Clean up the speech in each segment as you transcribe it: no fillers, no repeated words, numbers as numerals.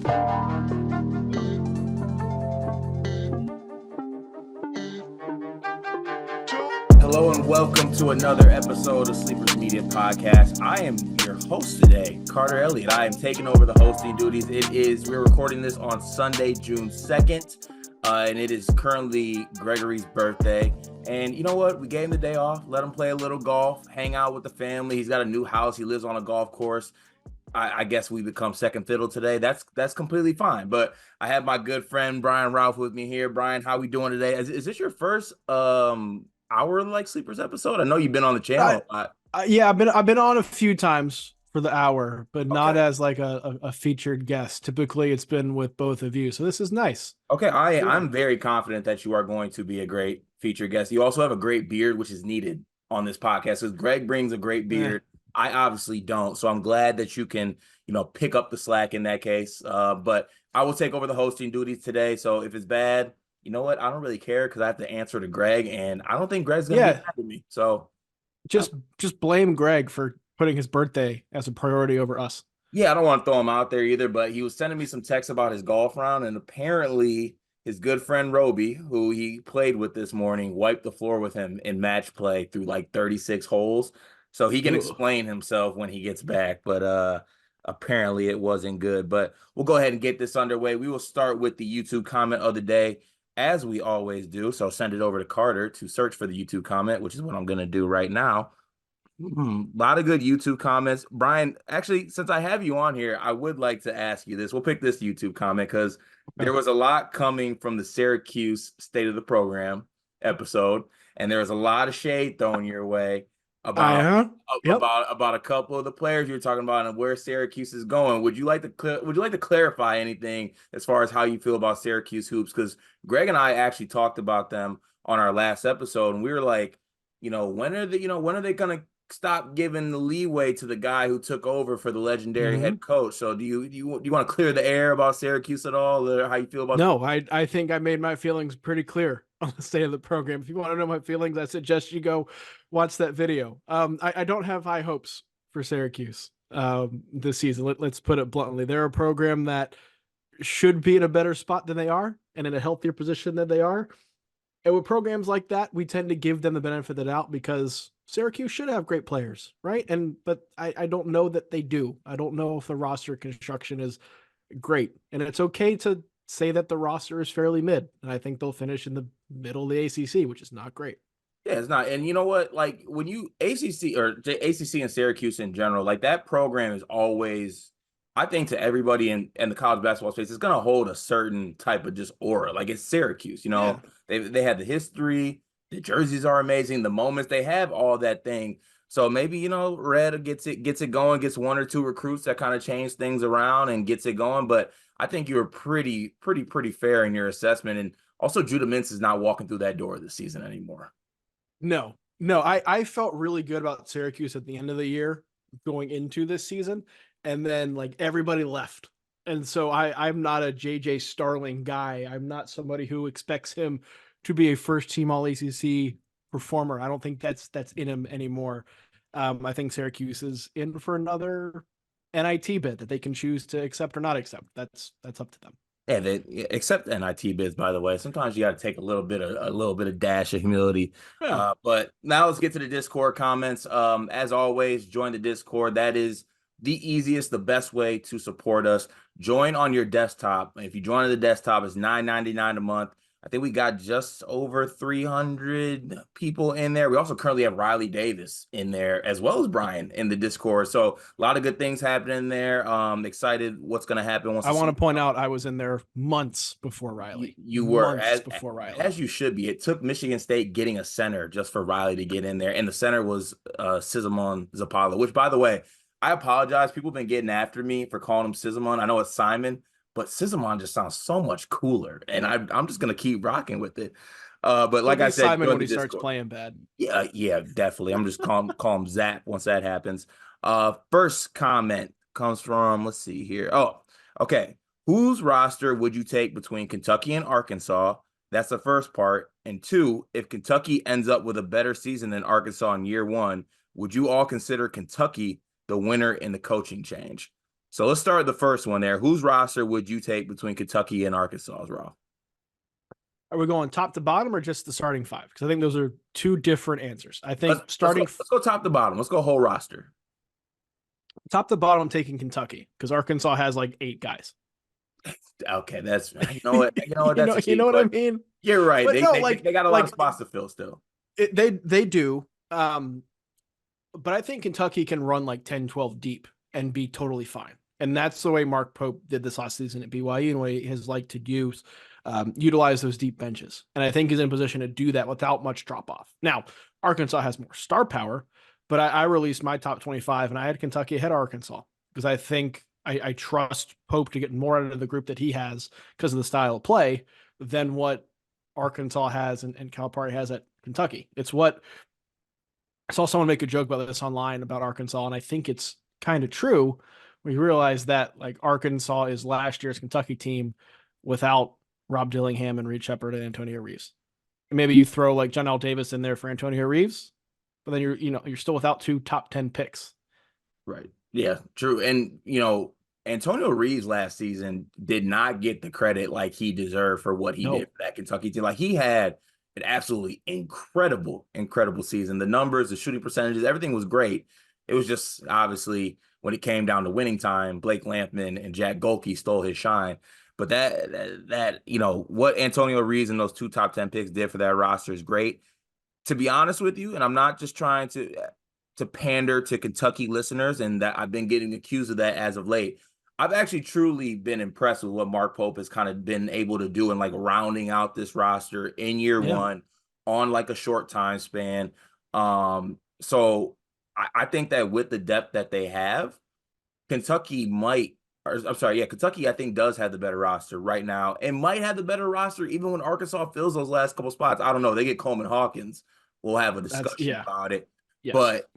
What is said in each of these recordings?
Hello and welcome to another episode of Sleepers Media Podcast. I am your host today, Carter Elliott. I am taking over the hosting duties. We're recording this on Sunday, June 2nd, and it is currently Gregory's birthday. And you know what? We gave him the day off, let him play a little golf, hang out with the family. He's got a new house. He lives on a golf course. I guess we become second fiddle today. That's completely fine. But I have my good friend Brian Ralph with me here. Brian, how we doing today? Is this your first hour like Sleepers episode? I know you've been on the channel a lot. Yeah, I've been on a few times for the hour, but not as like a featured guest. Typically, it's been with both of you, so this is nice. Okay, I'm very confident that you are going to be a great featured guest. You also have a great beard, which is needed on this podcast. So Greg brings a great beard. I obviously don't, so I'm glad that you can, pick up the slack in that case. But I will take over the hosting duties today. So if it's bad, you know what? I don't really care because I have to answer to Greg, and I don't think Greg's gonna be mad at me. So just blame Greg for putting his birthday as a priority over us. Yeah, I don't want to throw him out there either, but he was sending me some texts about his golf round, and apparently his good friend Roby, who he played with this morning, wiped the floor with him in match play through like 36 holes. So he can explain himself when he gets back, but apparently it wasn't good. But we'll go ahead and get this underway. We will start with the YouTube comment of the day, as we always do. So send it over to Carter to search for the YouTube comment, which is what I'm going to do right now. A lot of good YouTube comments. Brian, actually, since I have you on here, I would like to ask you this. We'll pick this YouTube comment because there was a lot coming from the Syracuse State of the Program episode, and there was a lot of shade thrown your way about a couple of the players you were talking about and where Syracuse is going. Would you like to clarify anything as far as how you feel about Syracuse hoops? Because Greg and I actually talked about them on our last episode, and we were like, when are they going to stop giving the leeway to the guy who took over for the legendary head coach? So do you want to clear the air about Syracuse at all, or how you feel about? No, I think I made my feelings pretty clear on the state of the program. If you want to know my feelings, I suggest you go watch that video. I don't have high hopes for Syracuse this season. Let's put it bluntly. They're a program that should be in a better spot than they are and in a healthier position than they are. And with programs like that, we tend to give them the benefit of the doubt because Syracuse should have great players, right? But I don't know that they do. I don't know if the roster construction is great. And it's okay to say that the roster is fairly mid. And I think they'll finish in the middle of the ACC, which is not great. Yeah, it's not. And you know what? Like when you ACC or ACC and Syracuse in general, like that program is always, I think, to everybody in the college basketball space, it's going to hold a certain type of just aura. Like it's Syracuse, they had the history, the jerseys are amazing, the moments they have, all that thing. So maybe, Red gets it going, gets one or two recruits that kind of change things around and gets it going. But I think you were pretty fair in your assessment. And also Judah Mintz is not walking through that door this season anymore. No, I felt really good about Syracuse at the end of the year going into this season. And then like everybody left. And so I'm not a JJ Starling guy. I'm not somebody who expects him to be a first team all ACC performer. I don't think that's in him anymore. I think Syracuse is in for another NIT bid that they can choose to accept or not accept. That's up to them. Yeah, they accept NIT bids, by the way. Sometimes you got to take a little bit of dash of humility. Yeah. But now let's get to the Discord comments. As always, join the Discord. That is the easiest, the best way to support us. Join on your desktop. If you join on the desktop, it's $9.99 a month. I think we got just over 300 people in there. We also currently have Riley Davis in there, as well as Brian in the Discord. So a lot of good things happening there. Excited what's going to happen. I want to point out I was in there months before Riley. You were, as you should be. It took Michigan State getting a center just for Riley to get in there. And the center was Sizemon Zapala, which, by the way, I apologize. People have been getting after me for calling him Sizemon. I know it's Simon, but Sizemon just sounds so much cooler, and I'm just gonna keep rocking with it. But like I said, Simon when he starts playing bad. Yeah, definitely. I'm just call him Zap once that happens. First comment comes from, let's see here. Oh, okay. Whose roster would you take between Kentucky and Arkansas? That's the first part. And two, if Kentucky ends up with a better season than Arkansas in year one, would you all consider Kentucky the winner in the coaching change? So let's start with the first one there. Whose roster would you take between Kentucky and Arkansas's, Rob? Are we going top to bottom or just the starting five? Because I think those are two different answers. I think Let's go top to bottom. Let's go whole roster. Top to bottom, I'm taking Kentucky because Arkansas has like 8 guys. Okay, that's you know what that's you know what I mean. You're right. But They got a lot of spots to fill still. They do. But I think Kentucky can run like 10, 12 deep and be totally fine. And that's the way Mark Pope did this last season at BYU and way he has liked to utilize those deep benches. And I think he's in a position to do that without much drop off. Now, Arkansas has more star power, but I released my top 25 and I had Kentucky ahead of Arkansas because I think I trust Pope to get more out of the group that he has because of the style of play than what Arkansas has and Calipari has at Kentucky. I saw someone make a joke about this online about Arkansas, and I think it's kind of true. We realize that like Arkansas is last year's Kentucky team without Rob Dillingham and Reed Shepherd and Antonio Reeves. And maybe you throw like John L. Davis in there for Antonio Reeves, but then you're still without 2 top 10 picks. Right. Yeah, true. And Antonio Reeves last season did not get the credit like he deserved for what he did for that Kentucky team. Like he had an absolutely incredible season. The numbers, the shooting percentages, everything was great. It was just obviously when it came down to winning time, Blake Lampman and Jack Golke stole his shine. But that what Antonio Reeves and those 2 top 10 picks did for that roster is great. To be honest with you, and I'm not just trying to pander to Kentucky listeners, and that I've been getting accused of that as of late. I've actually truly been impressed with what Mark Pope has kind of been able to do in like rounding out this roster in year one on like a short time span. So I think that with the depth that they have, Kentucky I think does have the better roster right now and might have the better roster even when Arkansas fills those last couple spots. I don't know. They get Coleman Hawkins. We'll have a discussion about it. Yes. But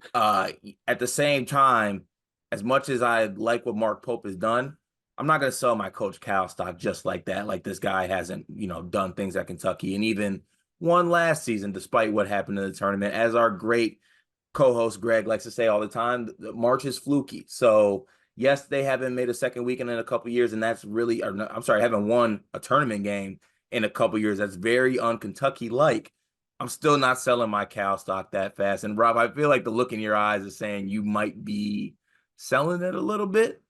at the same time, as much as I like what Mark Pope has done, I'm not going to sell my Coach Cal stock just like that. Like this guy hasn't, done things at Kentucky and even won last season, despite what happened in the tournament. As our great co-host Greg likes to say all the time, the March is fluky. So yes, they haven't made a second weekend in a couple years, and that's really, haven't won a tournament game in a couple years. That's very un-Kentucky-like. I'm still not selling my Cal stock that fast. And Rob, I feel like the look in your eyes is saying you might be selling it a little bit.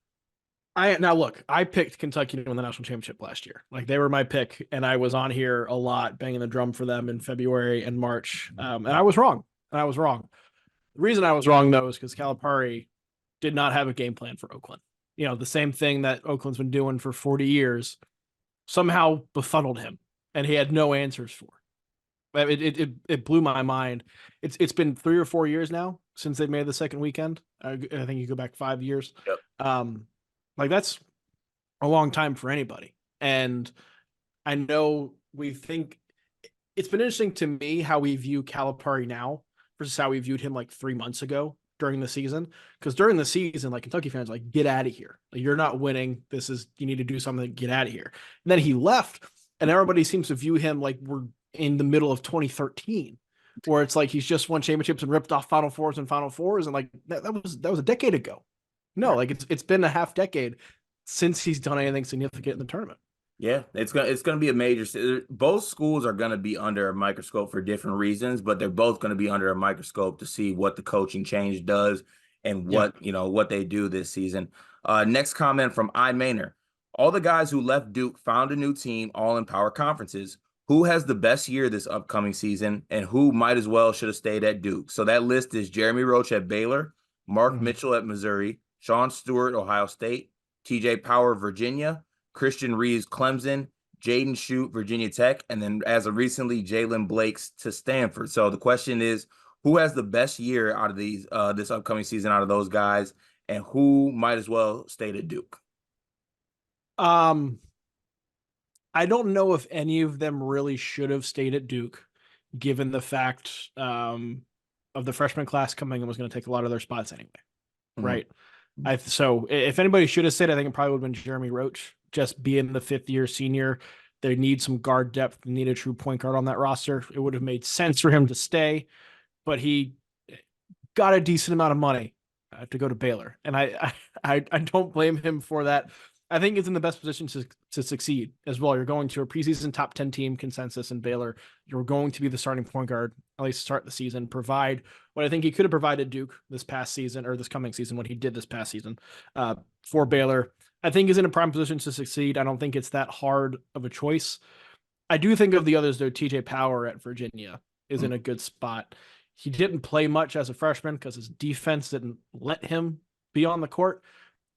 I picked Kentucky to win the national championship last year. Like they were my pick, and I was on here a lot banging the drum for them in February and March. And I was wrong. The reason I was wrong though is because Calipari did not have a game plan for Oakland. The same thing that Oakland's been doing for 40 years somehow befuddled him, and he had no answers for. It blew my mind. It's been 3 or 4 years now since they made the second weekend. I think you go back 5 years. Yep. Like that's a long time for anybody. And I know we think it's been interesting to me how we view Calipari now versus how we viewed him like 3 months ago during the season. Because during the season, like Kentucky fans, like get out of here. Like, you're not winning. You need to do something. Get out of here. And then he left, and everybody seems to view him like we're in the middle of 2013, where it's like he's just won championships and ripped off Final Fours, and like that was a decade ago. No, like it's been a half decade since he's done anything significant in the tournament. Yeah, it's gonna be a major. Both schools are gonna be under a microscope for different reasons, but they're both gonna be under a microscope to see what the coaching change does and what they do this season. Next comment from iMainer. All the guys who left Duke found a new team, all in power conferences. Who has the best year this upcoming season, and who might as well should have stayed at Duke? So that list is Jeremy Roach at Baylor, Mark Mitchell at Missouri, Sean Stewart, Ohio State, TJ Power, Virginia, Christian Reeves, Clemson, Jaden Shute, Virginia Tech, and then as of recently, Jalen Blakes to Stanford. So the question is, who has the best year out of these this upcoming season out of those guys, and who might as well stay at Duke? I don't know if any of them really should have stayed at Duke, given the fact of the freshman class coming and was going to take a lot of their spots anyway. Mm-hmm. Right. So if anybody should have stayed, I think it probably would have been Jeremy Roach, just being the 5th-year senior. They need some guard depth, they need a true point guard on that roster. It would have made sense for him to stay, but he got a decent amount of money I have to go to Baylor. And I don't blame him for that. I think he's in the best position to succeed as well. You're going to a preseason top 10 team consensus in Baylor. You're going to be the starting point guard, at least start the season, provide what I think he could have provided Duke this past season or this coming season, what he did this past season for Baylor. I think he's in a prime position to succeed. I don't think it's that hard of a choice. I do think of the others, though. TJ Power at Virginia is in a good spot. He didn't play much as a freshman because his defense didn't let him be on the court.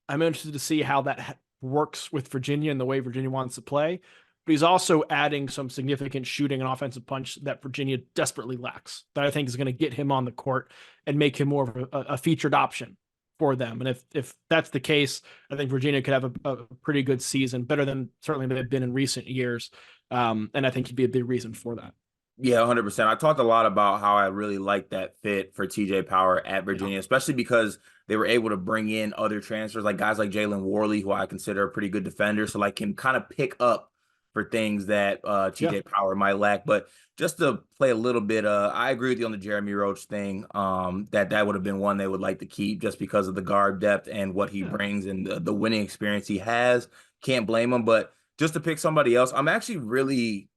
I'm interested to see how that works with Virginia and the way Virginia wants to play. But he's also adding some significant shooting and offensive punch that Virginia desperately lacks, that I think is going to get him on the court and make him more of a featured option for them. And if that's the case, I think Virginia could have a pretty good season, better than certainly they've been in recent years. And I think he'd be a big reason for that. Yeah, 100%. I talked a lot about how I really like that fit for TJ Power at Virginia, especially because they were able to bring in other transfers, like guys like Jalen Warley, who I consider a pretty good defender. So like can kind of pick up for things that TJ Power might lack. But just to play a little bit, I agree with you on the Jeremy Roach thing. That would have been one they would like to keep just because of the guard depth and what he brings and the winning experience he has. Can't blame him. But just to pick somebody else, I'm actually really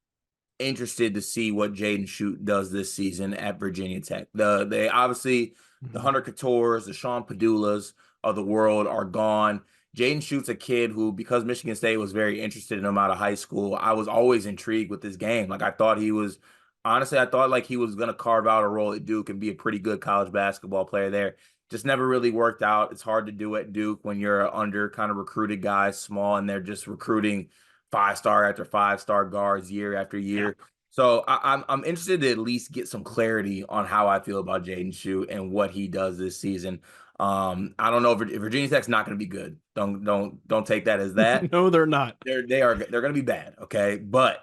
interested to see what Jaden Schutt does this season at Virginia Tech. They obviously the Hunter Coutures, the Sean Padulas of the world are gone. Jaden Schutt's a kid who, because Michigan State was very interested in him out of high school, I was always intrigued with this game. Like I thought he was like he was gonna carve out a role at Duke and be a pretty good college basketball player there. Just never really worked out. It's hard to do at Duke when you're an under kind of recruited guy, small, and they're just recruiting 5-star after 5-star guards year after year. Yeah. So I'm interested to at least get some clarity on how I feel about Jaden Schutt and what he does this season. I don't know if Virginia Tech's not going to be good. Don't take that as that. No, they're not. They're going to be bad. Okay, but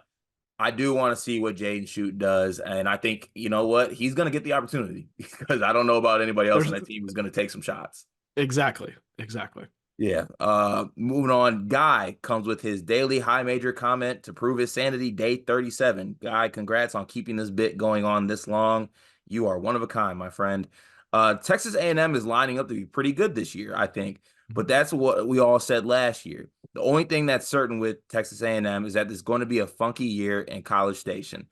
I do want to see what Jaden Schutt does, and I think you know what he's going to get the opportunity because I don't know about anybody else on that team who's going to take some shots. Exactly. Yeah. Moving on. Guy comes with his daily high major comment to prove his sanity, day 37. Guy, congrats on keeping this bit going on this long. You are one of a kind, my friend. Texas A&M is lining up to be pretty good this year, I think. But that's what we all said last year. The only thing that's certain with Texas A&M is that there's going to be a funky year in College Station.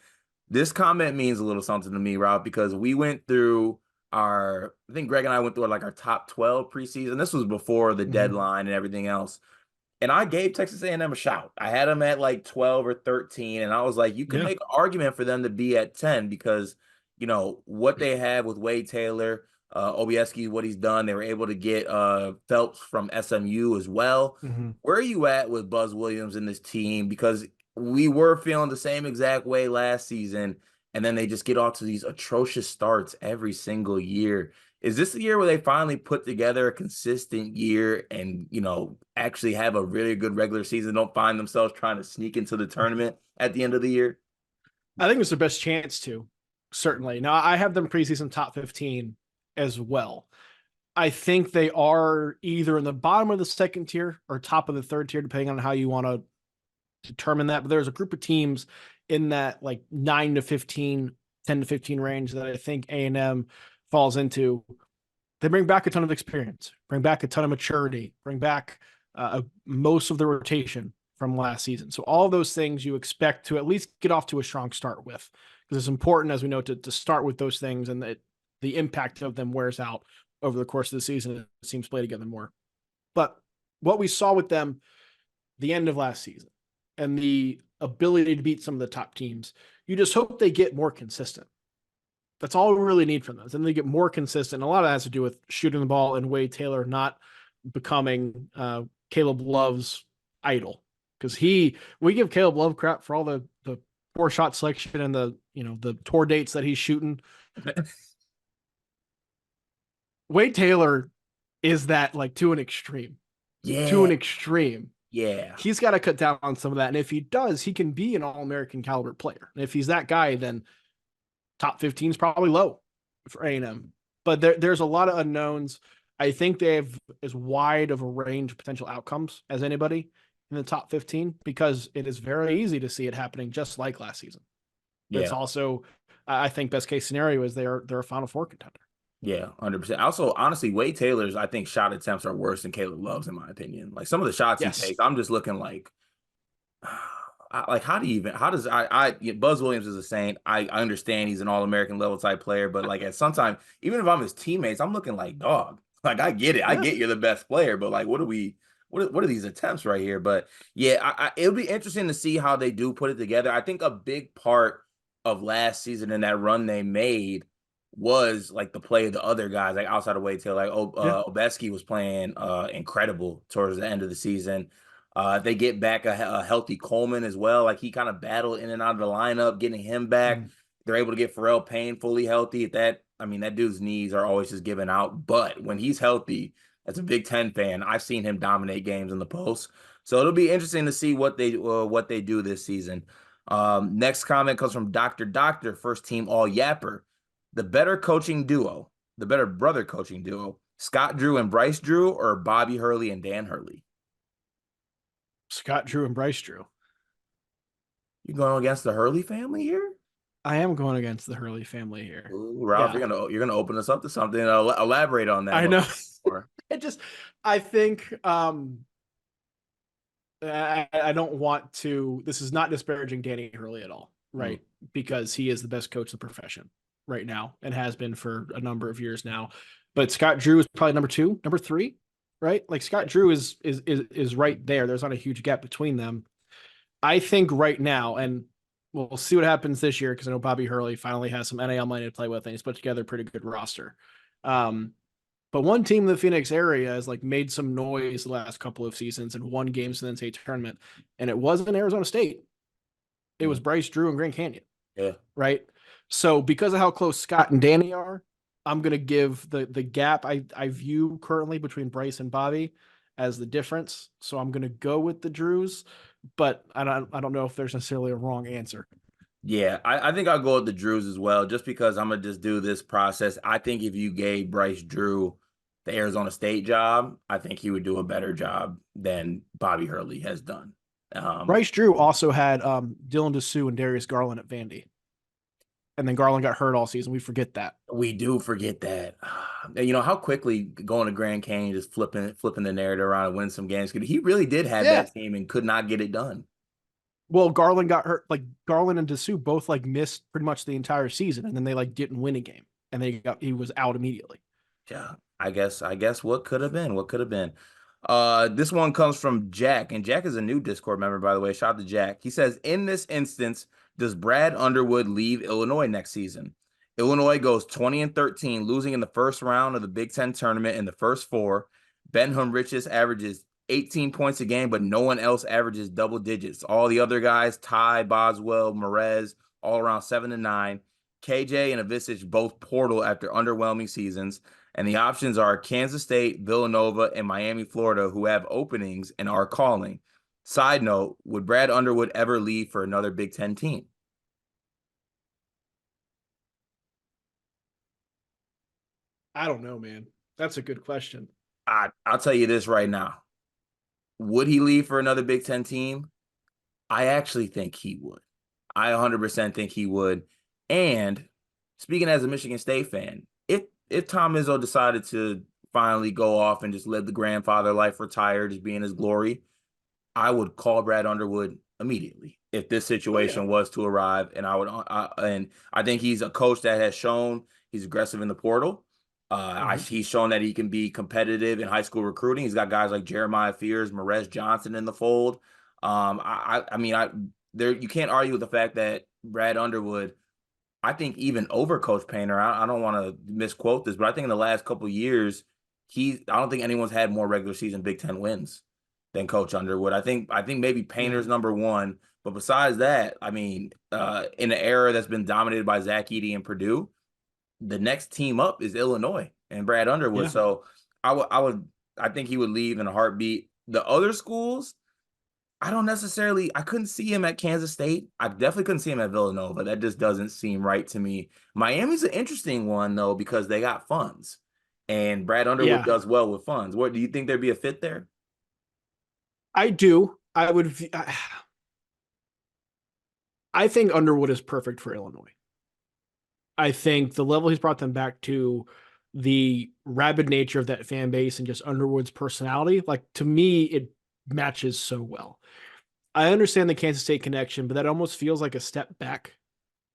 This comment means a little something to me, Rob, because we went through I think Greg and I went through like our top 12 preseason. This was before the deadline and everything else. And I gave Texas A&M a shout. I had them at like 12 or 13. And I was like, you can make an argument for them to be at 10 because, you know, what they have with Wade Taylor, Obieski, what he's done. They were able to get Phelps from SMU as well. Where are you at with Buzz Williams and this team? Because we were feeling the same exact way last season. And then they just get off to these atrocious starts every single year. Is this the year where they finally put together a consistent year and, you know, actually have a really good regular season, don't find themselves trying to sneak into the tournament at the end of the year? I think it's their best chance to, certainly. Now, I have them preseason top 15 as well. I think they are either in the bottom of the second tier or top of the third tier, depending on how you want to determine that. But there's a group of teams in that like 9 to 15, 10 to 15 range that I think A&M falls into. They bring back a ton of experience, bring back a ton of maturity, bring back most of the rotation from last season. So all of those things you expect to at least get off to a strong start with, because it's important, as we know, to start with those things, and that the impact of them wears out over the course of the season. It seems to play together more. But what we saw with them the end of last season and the ability to beat some of the top teams, you just hope they get more consistent. That's all we really need from them. And they get more consistent. A lot of that has to do with shooting the ball and Wade Taylor not becoming Caleb Love's idol. Because we give Caleb Love crap for all the poor shot selection and the tour dates that he's shooting. Wade Taylor is that like to an extreme. To an extreme. Yeah. He's got to cut down on some of that. And if he does, he can be an All-American caliber player. And if he's that guy, then top 15 is probably low for A&M. But there's a lot of unknowns. I think they have as wide of a range of potential outcomes as anybody in the top 15, because it is very easy to see it happening just like last season. But it's also, I think, best case scenario is they're a Final Four contender. Yeah, 100%. Also, honestly, Wade Taylor's, I think, shot attempts are worse than Caleb Love's, in my opinion. Like some of the shots he Yes. takes, I'm just looking like, like how do you even, how does Buzz Williams is a saint. I understand he's an All-American level type player, but like at some time, even if I'm his teammates, I'm looking like, dog, like I get it. I Yeah. get you're the best player, but like, what are these attempts right here? But yeah, it'll be interesting to see how they do put it together. I think a big part of last season and that run they made was like the play of the other guys, like outside of Wade Taylor, like Yeah. Obeski was playing incredible towards the end of the season. They get back a healthy Coleman as well. Like he kind of battled in and out of the lineup, getting him back. Mm. They're able to get Pharrell Payne fully healthy. I mean, that dude's knees are always just giving out. But when he's healthy, as a Big Ten fan, I've seen him dominate games in the post. So it'll be interesting to see what they do this season. Next comment comes from Doctor, first team all yapper. The better coaching duo, the better brother coaching duo, Scott Drew and Bryce Drew, or Bobby Hurley and Dan Hurley? Scott Drew and Bryce Drew. You going against the Hurley family here? I am going against the Hurley family here. Ooh, Ralph, Yeah, you're gonna open us up to something. Elaborate on that a I little know. more. It just, I think, I don't want to. This is not disparaging Danny Hurley at all, Mm, right? Because he is the best coach of the profession right now and has been for a number of years now. But Scott Drew is probably number two, number three, right? Like Scott Drew is right there. There's not a huge gap between them. I think right now, and we'll see what happens this year because I know Bobby Hurley finally has some NAL money to play with, and he's put together a pretty good roster. Um, but one team in the Phoenix area has like made some noise the last couple of seasons and won games in the NCAA tournament, and it wasn't Arizona State. It was mm, Bryce Drew and Grand Canyon, yeah. right? So because of how close Scott and Danny are, I'm gonna give the gap I view currently between Bryce and Bobby as the difference. So I'm gonna go with the Drews, but I don't know if there's necessarily a wrong answer. Yeah, I think I'll go with the Drews as well, just because I'm gonna just do this process. I think if you gave Bryce Drew the Arizona State job, I think he would do a better job than Bobby Hurley has done. Um, Bryce Drew also had Dylan Dessou and Darius Garland at Vandy, and then Garland got hurt all season. We forget that. we do forget that. You know how quickly going to Grand Canyon, just flipping the narrative around and win some games. He really did have Yeah. that team and could not get it done. Well, Garland got hurt. Like Garland and Dessou both like missed pretty much the entire season, and then they like didn't win a game, and he was out immediately. Yeah, I guess what could have been, what could have been. This one comes from Jack, and Jack is a new Discord member, by the way. Shout out to Jack. He says, in this instance, does Brad Underwood leave Illinois next season? Illinois goes 20-13, losing in the first round of the Big Ten tournament in the first four. Ben Humrichis averages 18 points a game, but no one else averages double digits. All the other guys, Ty, Boswell, Merez, all around 7-9. KJ and Avicic both portal after underwhelming seasons. And the options are Kansas State, Villanova, and Miami, Florida, who have openings and are calling. Side note, would Brad Underwood ever leave for another Big Ten team? I don't know, man. That's a good question. I'll tell you this right now. Would he leave for another Big Ten team? I actually think he would. I 100% think he would. And speaking as a Michigan State fan, if Tom Izzo decided to finally go off and just live the grandfather life, retire, just be in his glory, I would call Brad Underwood immediately if this Oh yeah. situation was to arrive. And I think he's a coach that has shown he's aggressive in the portal. Mhm. He's shown that he can be competitive in high school recruiting. He's got guys like Jeremiah Fears, Marez Johnson in the fold. I mean, there you can't argue with the fact that Brad Underwood, I think even over Coach Painter. I don't want to misquote this, but I think in the last couple of years, I don't think anyone's had more regular season Big Ten wins than Coach Underwood. I think maybe Yeah. Painter's number one, but besides that, I mean, in an era that's been dominated by Zach Edey and Purdue, the next team up is Illinois and Brad Underwood. Yeah. So I think he would leave in a heartbeat. The other schools, I couldn't see him at Kansas State. I definitely couldn't see him at Villanova. That just doesn't seem right to me. Miami's an interesting one though, because they got funds and Brad Underwood Yeah. does well with funds. What do you think there'd be a fit there? I do. I think Underwood is perfect for Illinois. I think the level he's brought them back to, the rabid nature of that fan base and just Underwood's personality, like to me, it matches so well. I understand the Kansas State connection, but that almost feels like a step back,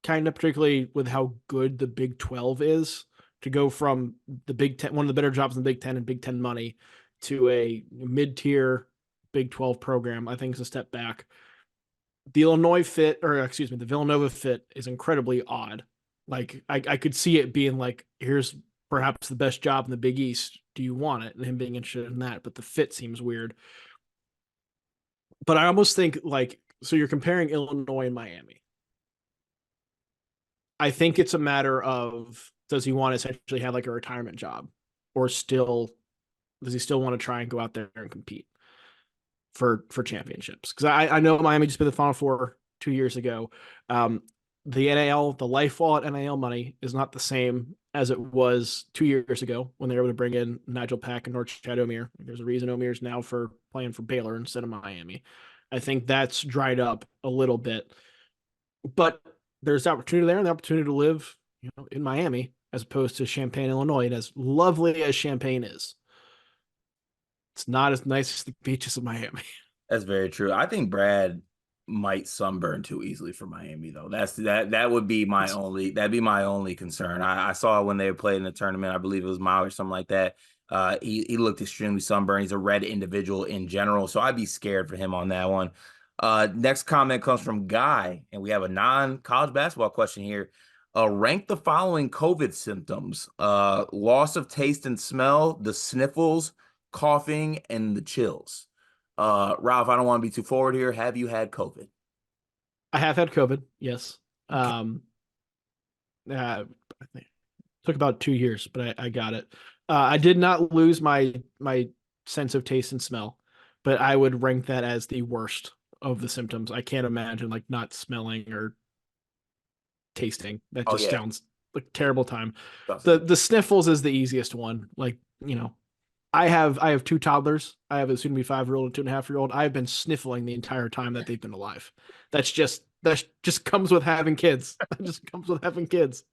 kind of, particularly with how good the Big 12 is, to go from the Big Ten, one of the better jobs in the Big Ten and Big Ten money, to a mid-tier Big 12 program. I think is a step back. The Illinois fit, or excuse me, the Villanova fit is incredibly odd. Like I could see it being like, here's perhaps the best job in the Big East. Do you want it? And him being interested in that, but the fit seems weird. But I almost think like, so you're comparing Illinois and Miami. I think it's a matter of, does he want to essentially have like a retirement job, or still does he still want to try and go out there and compete for championships? Because I know Miami just been the Final Four 2 years ago. The NAL, the life wallet NAL money is not the same as it was 2 years ago when they were able to bring in Nigel Pack and Norchad Omier. There's a reason Omier's now for playing for Baylor instead of Miami. I think that's dried up a little bit, but there's opportunity there and the opportunity to live, in Miami as opposed to Champaign, Illinois. And as lovely as Champaign is, it's not as nice as the beaches of Miami. That's very true. I think Brad might sunburn too easily for Miami, though. That would be that'd be my only concern. I saw when they played in the tournament, I believe it was Mile or something like that. He looked extremely sunburned. He's a red individual in general, so I'd be scared for him on that one. Next comment comes from Guy, and we have a non-college basketball question here. Rank the following COVID symptoms: loss of taste and smell, the sniffles, coughing, and the chills. Ralph, I don't want to be too forward here. Have you had COVID? I have had COVID, yes. Okay. I think it took about 2 years, but I got it. I did not lose my sense of taste and smell, but I would rank that as the worst of the symptoms. I can't imagine like not smelling or tasting. That Oh just yeah. sounds like a terrible time. The sniffles is the easiest one. Like, I have two toddlers. I have a soon to be 5-year-old and 2.5-year-old. I've been sniffling the entire time that they've been alive. That just comes with having kids. That just comes with having kids.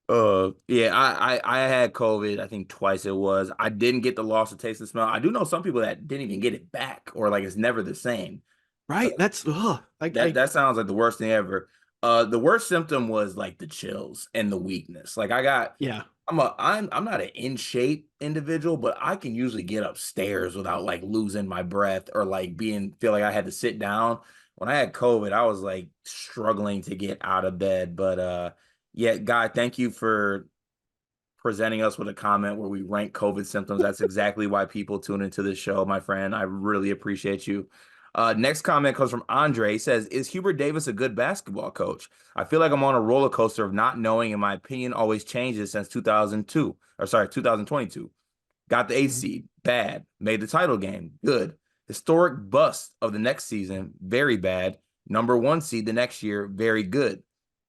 Yeah, I had COVID, I think twice it was. I didn't get the loss of taste and smell. I do know some people that didn't even get it back, or like it's never the same. Right? That's That sounds like the worst thing ever. The worst symptom was like the chills and the weakness. Like yeah. I'm not an in shape individual, but I can usually get upstairs without like losing my breath or like feel like I had to sit down. When I had COVID, I was like struggling to get out of bed. But yeah, Guy, thank you for presenting us with a comment where we rank COVID symptoms. That's exactly why people tune into this show, my friend. I really appreciate you. Next comment comes from Andre. He says, is Hubert Davis a good basketball coach? I feel like I'm on a roller coaster of not knowing, and my opinion always changes since 2022. Got the 8th seed, bad. Made the title game, good. Historic bust of the next season, very bad. Number 1 seed the next year, very good.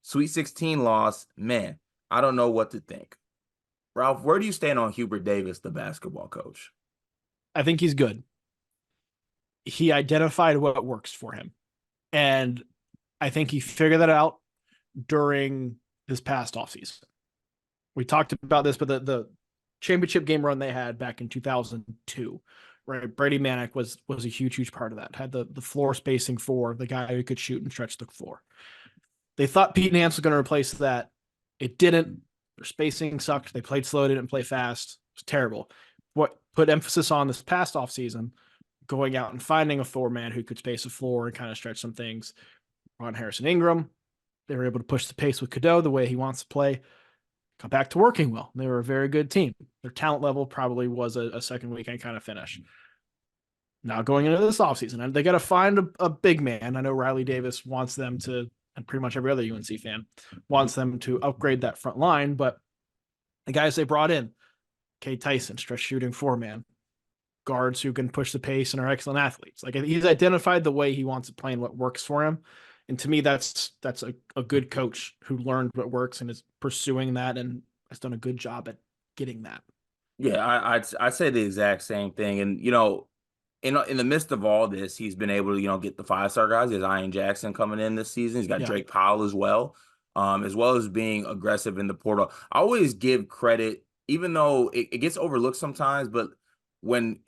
Sweet 16 loss, man, I don't know what to think. Ralph, where do you stand on Hubert Davis, the basketball coach? I think he's good. He identified what works for him. And I think he figured that out during this past offseason. We talked about this, but the championship game run they had back in 2002, right? Brady Manick was a huge part of that. Had the floor spacing for the guy who could shoot and stretch the floor. They thought Pete Nance was going to replace that. It didn't. Their spacing sucked. They played slow, didn't play fast. It was terrible. What put emphasis on this past offseason, going out and finding a 4-man who could space the floor and kind of stretch some things. Ron Harrison Ingram, they were able to push the pace with Cadeau the way he wants to play. Come back to working well. They were a very good team. Their talent level probably was a second weekend kind of finish. Now going into this offseason, and they got to find a big man. I know Riley Davis wants them to, and pretty much every other UNC fan wants them to upgrade that front line, but the guys they brought in, Kay Tyson, stretch shooting 4-man, guards who can push the pace and are excellent athletes. Like, he's identified the way he wants to play and what works for him. And to me, that's a good coach who learned what works and is pursuing that and has done a good job at getting that. Yeah, I'd say the exact same thing. And, in the midst of all this, he's been able to, get the 5-star guys. He has Ian Jackson coming in this season. He's got Drake Powell as well as being aggressive in the portal. I always give credit even though it gets overlooked sometimes, but when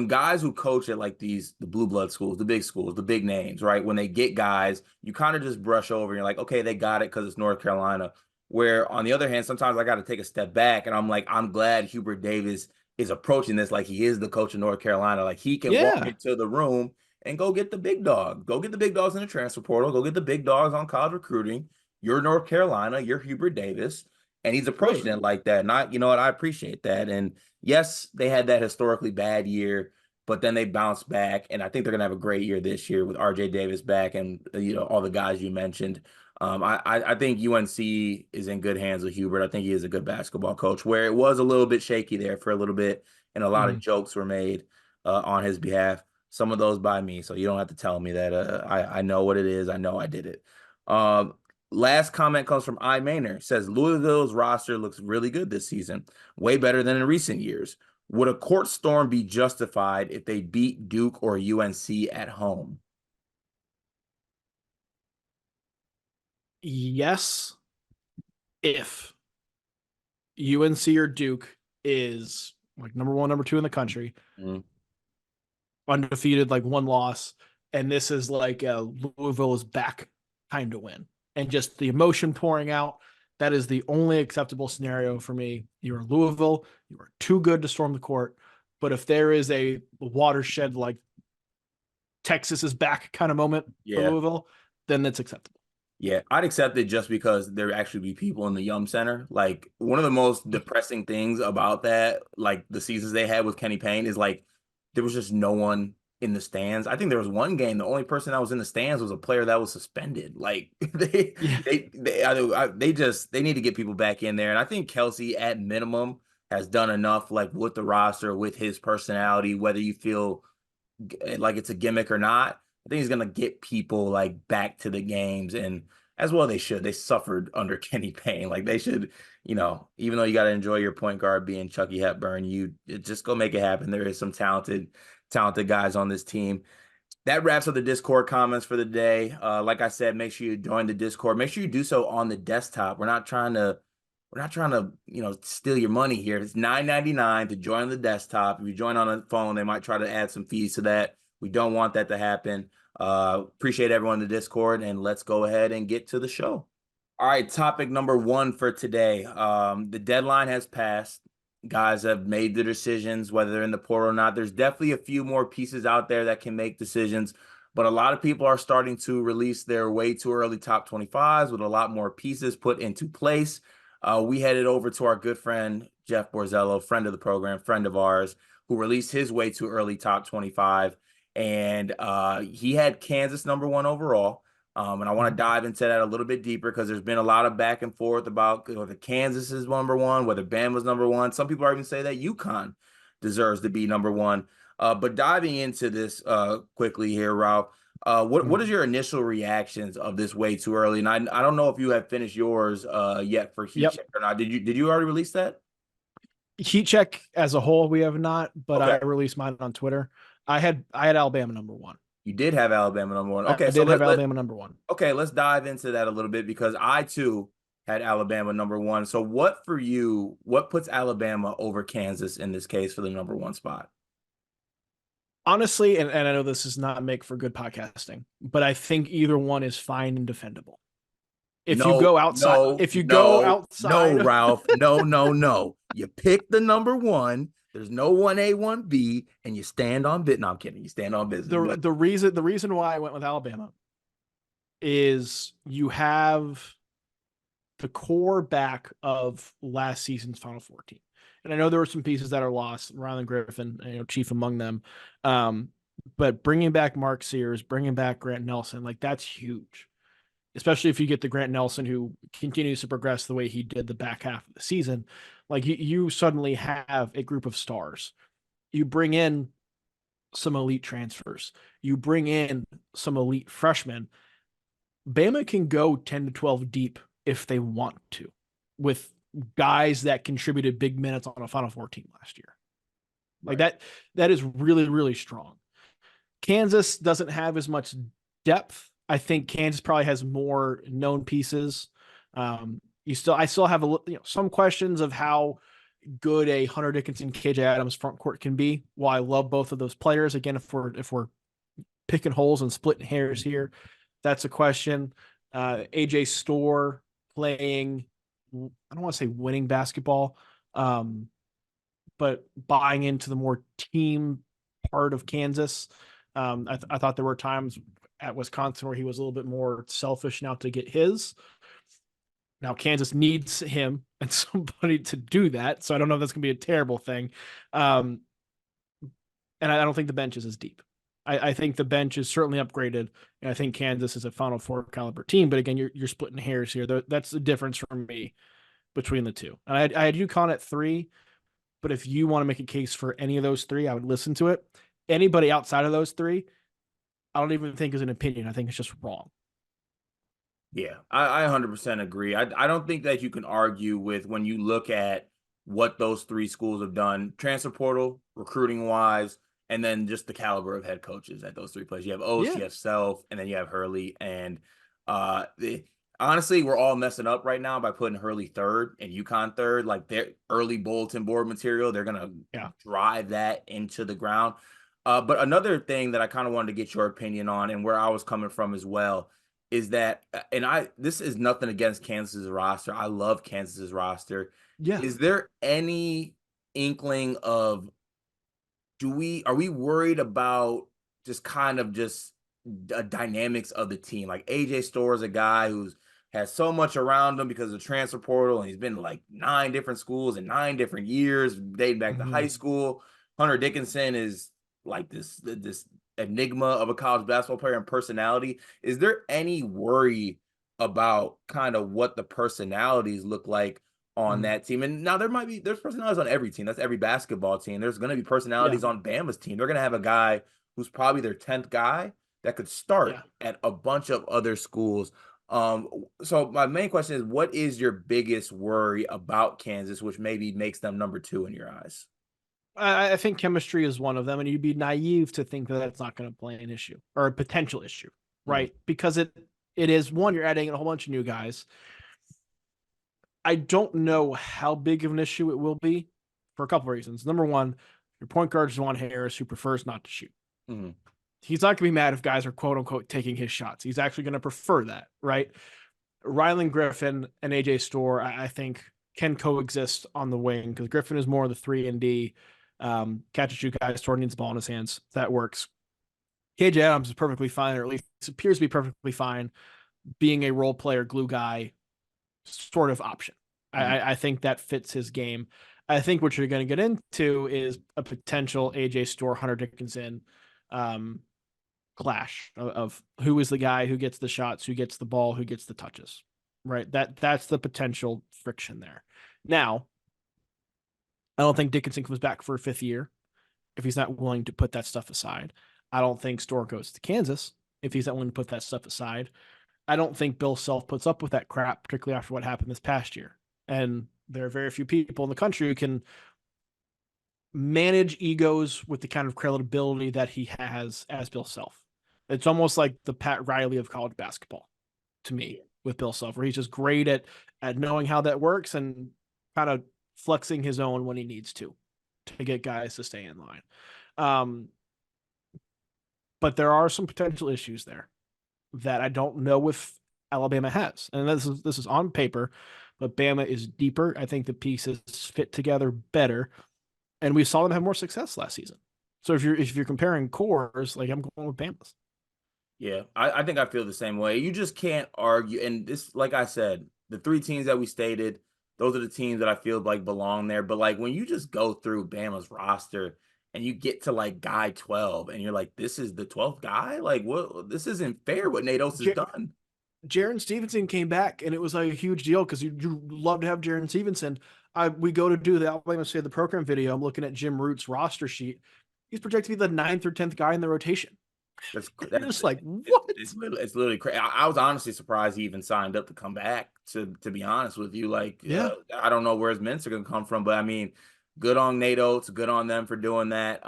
guys who coach at like the blue blood schools, the big schools, the big names, right? When they get guys, you kind of just brush over and you're like, okay, they got it because it's North Carolina. Where on the other hand, sometimes I got to take a step back and I'm like, I'm glad Hubert Davis is approaching this like he is the coach of North Carolina. Like he can walk Yeah, into the room and go get the big dog. Go get the big dogs in the transfer portal. Go get the big dogs on college recruiting. You're North Carolina. You're Hubert Davis. And he's approaching right. it like that. And you know what? I appreciate that. And yes, they had that historically bad year, but then they bounced back. And I think they're going to have a great year this year with RJ Davis back and, you know, all the guys you mentioned. I think UNC is in good hands with Hubert. I think he is a good basketball coach, where it was a little bit shaky there for a little bit, and a lot of Mhm. jokes were made on his behalf. Some of those by me, so you don't have to tell me that. I know what it is. I know I did it. Um, Last comment comes from I Maynard. Says Louisville's roster looks really good this season, way better than in recent years. Would a court storm be justified if they beat Duke or UNC at home? Yes, if UNC or Duke is like number one, number two in the country, Mm, undefeated, like one loss, and this is like Louisville is back time to win, and just the emotion pouring out. That is the only acceptable scenario for me. You are Louisville. You are too good to storm the court. But if there is a watershed like Texas is back kind of moment for yeah. Louisville, then that's acceptable. Yeah, I'd accept it just because there actually be people in the Yum Center. Like one of the most depressing things about that, like the seasons they had with Kenny Payne, is like there was just no one in the stands. I think there was one game, the only person that was in the stands was a player that was suspended. Like Yeah. they need to get people back in there. And I think Kelsey at minimum has done enough, like with the roster, with his personality, whether you feel like it's a gimmick or not. I think he's gonna get people like back to the games, and as well they should. They suffered under Kenny Payne. Like they should, you know, even though you got to enjoy your point guard being Chucky Hepburn, just go make it happen. There is some talented guys on this team. That wraps up the Discord comments for the day. Like I said, make sure you join the Discord. Make sure you do so on the desktop. We're not trying to, you know, steal your money here. It's $9.99 to join the desktop. If you join on a phone, they might try to add some fees to that. We don't want that to happen. Appreciate everyone in the Discord, and let's go ahead and get to the show. All right, topic number one for today. The deadline has passed. Guys have made their decisions, whether they're in the portal or not. There's definitely a few more pieces out there that can make decisions, but a lot of people are starting to release their way too early top 25s with a lot more pieces put into place. We headed over to our good friend, Jeff Borzello, friend of the program, friend of ours, who released his way too early top 25. And he had Kansas number one overall. And I want to dive into that a little bit deeper because there's been a lot of back and forth about whether Kansas is number one, whether Bama was number one. Some people are even say that UConn deserves to be number one. But diving into this quickly here, Ralph, what is your initial reactions of this way too early? And I don't know if you have finished yours yet for Heat Yep. Check or not. Did you already release that? Heat check as a whole, we have not, but Okay. I released mine on Twitter. I had Alabama number one. You did have Alabama number one. I Okay, so did have Alabama number one. okay, let's dive into that a little bit because I too had Alabama number one. So what for you, what puts Alabama over Kansas in this case for the number one spot? Honestly, and I know this does not make for good podcasting, but I think either one is fine and defendable. If you No, go outside, no, if you go no, outside, no, Ralph. No, no, no. You pick the number one. There's no 1A, 1B, and you stand on bit. No, I'm kidding. You stand on business. the But the reason why I went with Alabama is you have the core back of last season's Final Four team. And I know there were some pieces that are lost, Rylan Griffin, chief among them. But bringing back Mark Sears, bringing back Grant Nelson, like that's huge, especially if you get the Grant Nelson who continues to progress the way he did the back half of the season. Like you suddenly have a group of stars. You bring in some elite transfers. You bring in some elite freshmen. Bama can go 10 to 12 deep if they want to with guys that contributed big minutes on a Final Four team last year. Like right. that is really, really strong. Kansas doesn't have as much depth. I think Kansas probably has more known pieces. I still have some questions of how good a Hunter Dickinson, KJ Adams front court can be. While I love both of those players, again, if we're picking holes and splitting hairs here, that's a question. AJ Storr playing, I don't want to say winning basketball, but buying into the more team part of Kansas. I thought there were times at Wisconsin where he was a little bit more selfish now to get his. Now Kansas needs him and somebody to do that, so I don't know if that's going to be a terrible thing. And I don't think the bench is as deep. I think the bench is certainly upgraded, and I think Kansas is a Final Four caliber team. But again, you're splitting hairs here. That's the difference for me between the two. And I had UConn at 3, but if you want to make a case for any of those 3, I would listen to it. Anybody outside of those 3, I don't even think is an opinion. I think it's just wrong. Yeah, I 100% agree. I don't think that you can argue with when you look at what those 3 schools have done, transfer portal, recruiting wise, and then just the caliber of head coaches at those 3 places. You have Oates, you have Self, and then you have Hurley. And honestly, we're all messing up right now by putting Hurley 3rd and UConn 3rd. Like their early bulletin board material, they're gonna drive that into the ground. But another thing that I kind of wanted to get your opinion on, and where I was coming from as well, is that, and this is nothing against Kansas's roster. I love Kansas's roster. Yeah. Is there any inkling of, are we worried about just kind of just the dynamics of the team? Like AJ Storr is a guy who's has so much around him because of the transfer portal, and he's been to like 9 different schools in 9 different years, dating back to high school. Hunter Dickinson is like this enigma of a college basketball player and personality. Is there any worry about kind of what the personalities look like on that team? And now there's personalities on every team. That's every basketball team. There's going to be personalities on Bama's team. They're going to have a guy who's probably their 10th guy that could start at a bunch of other schools. So my main question is, what is your biggest worry about Kansas, which maybe makes them number 2 in your eyes? I think chemistry is one of them, and you'd be naive to think that that's not going to play an issue or a potential issue, right? Because it is, one, you're adding a whole bunch of new guys. I don't know how big of an issue it will be for a couple of reasons. Number one, your point guard is Juwan Harris, who prefers not to shoot. He's not going to be mad if guys are quote unquote taking his shots. He's actually going to prefer that, right? Rylan Griffin and AJ Storr, I think, can coexist on the wing because Griffin is more of the 3 and D. Catches you guys, Storr needs the ball in his hands. That works. KJ Adams is perfectly fine, or at least appears to be perfectly fine, being a role player, glue guy sort of option. I think that fits his game. I think what you're going to get into is a potential AJ Storr, Hunter Dickinson clash of who is the guy who gets the shots, who gets the ball, who gets the touches, right? That's the potential friction there. Now, I don't think Dickinson comes back for a 5th year if he's not willing to put that stuff aside. I don't think Storr goes to Kansas if he's not willing to put that stuff aside. I don't think Bill Self puts up with that crap, particularly after what happened this past year. And there are very few people in the country who can manage egos with the kind of credibility that he has as Bill Self. It's almost like the Pat Riley of college basketball to me with Bill Self, where he's just great at knowing how that works and kind of flexing his own when he needs to get guys to stay in line. But there are some potential issues there that I don't know if Alabama has. And this is on paper, but Bama is deeper. I think the pieces fit together better, and we saw them have more success last season. So if you're comparing cores, like, I'm going with Bama's. Yeah, I think I feel the same way. You just can't argue. And this, like I said, the 3 teams that we stated, those are the teams that I feel like belong there. But like when you just go through Bama's roster and you get to like guy 12 and you're like, this is the 12th guy? Like, what? This isn't fair what Nate Oates has done. Jaron Stevenson came back, and it was like a huge deal because you love to have Jaron Stevenson. We go to do the Alabama State of the Program video. I'm looking at Jim Root's roster sheet. He's projected to be the 9th or 10th guy in the rotation. That's just like, what? It's literally crazy. I was honestly surprised he even signed up to come back, to be honest with you. Like, I don't know where his minutes are going to come from, but I mean, good on Nate Oates, good on them for doing that.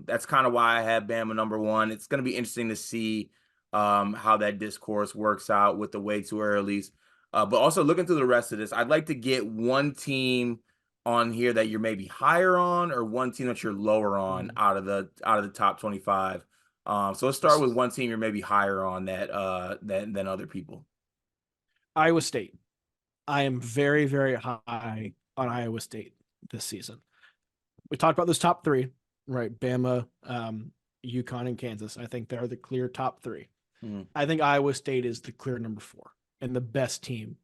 That's kind of why I have Bama number 1. It's going to be interesting to see how that discourse works out with the way too earlys. But also looking through the rest of this, I'd like to get one team on here that you're maybe higher on, or one team that you're lower on out of the top 25? So let's start with one team you're maybe higher on than other people. Iowa State. I am very, very high on Iowa State this season. We talked about those top three, right? Bama, UConn, and Kansas. I think they're the clear top three. Mm-hmm. I think Iowa State is the clear number 4 and the best team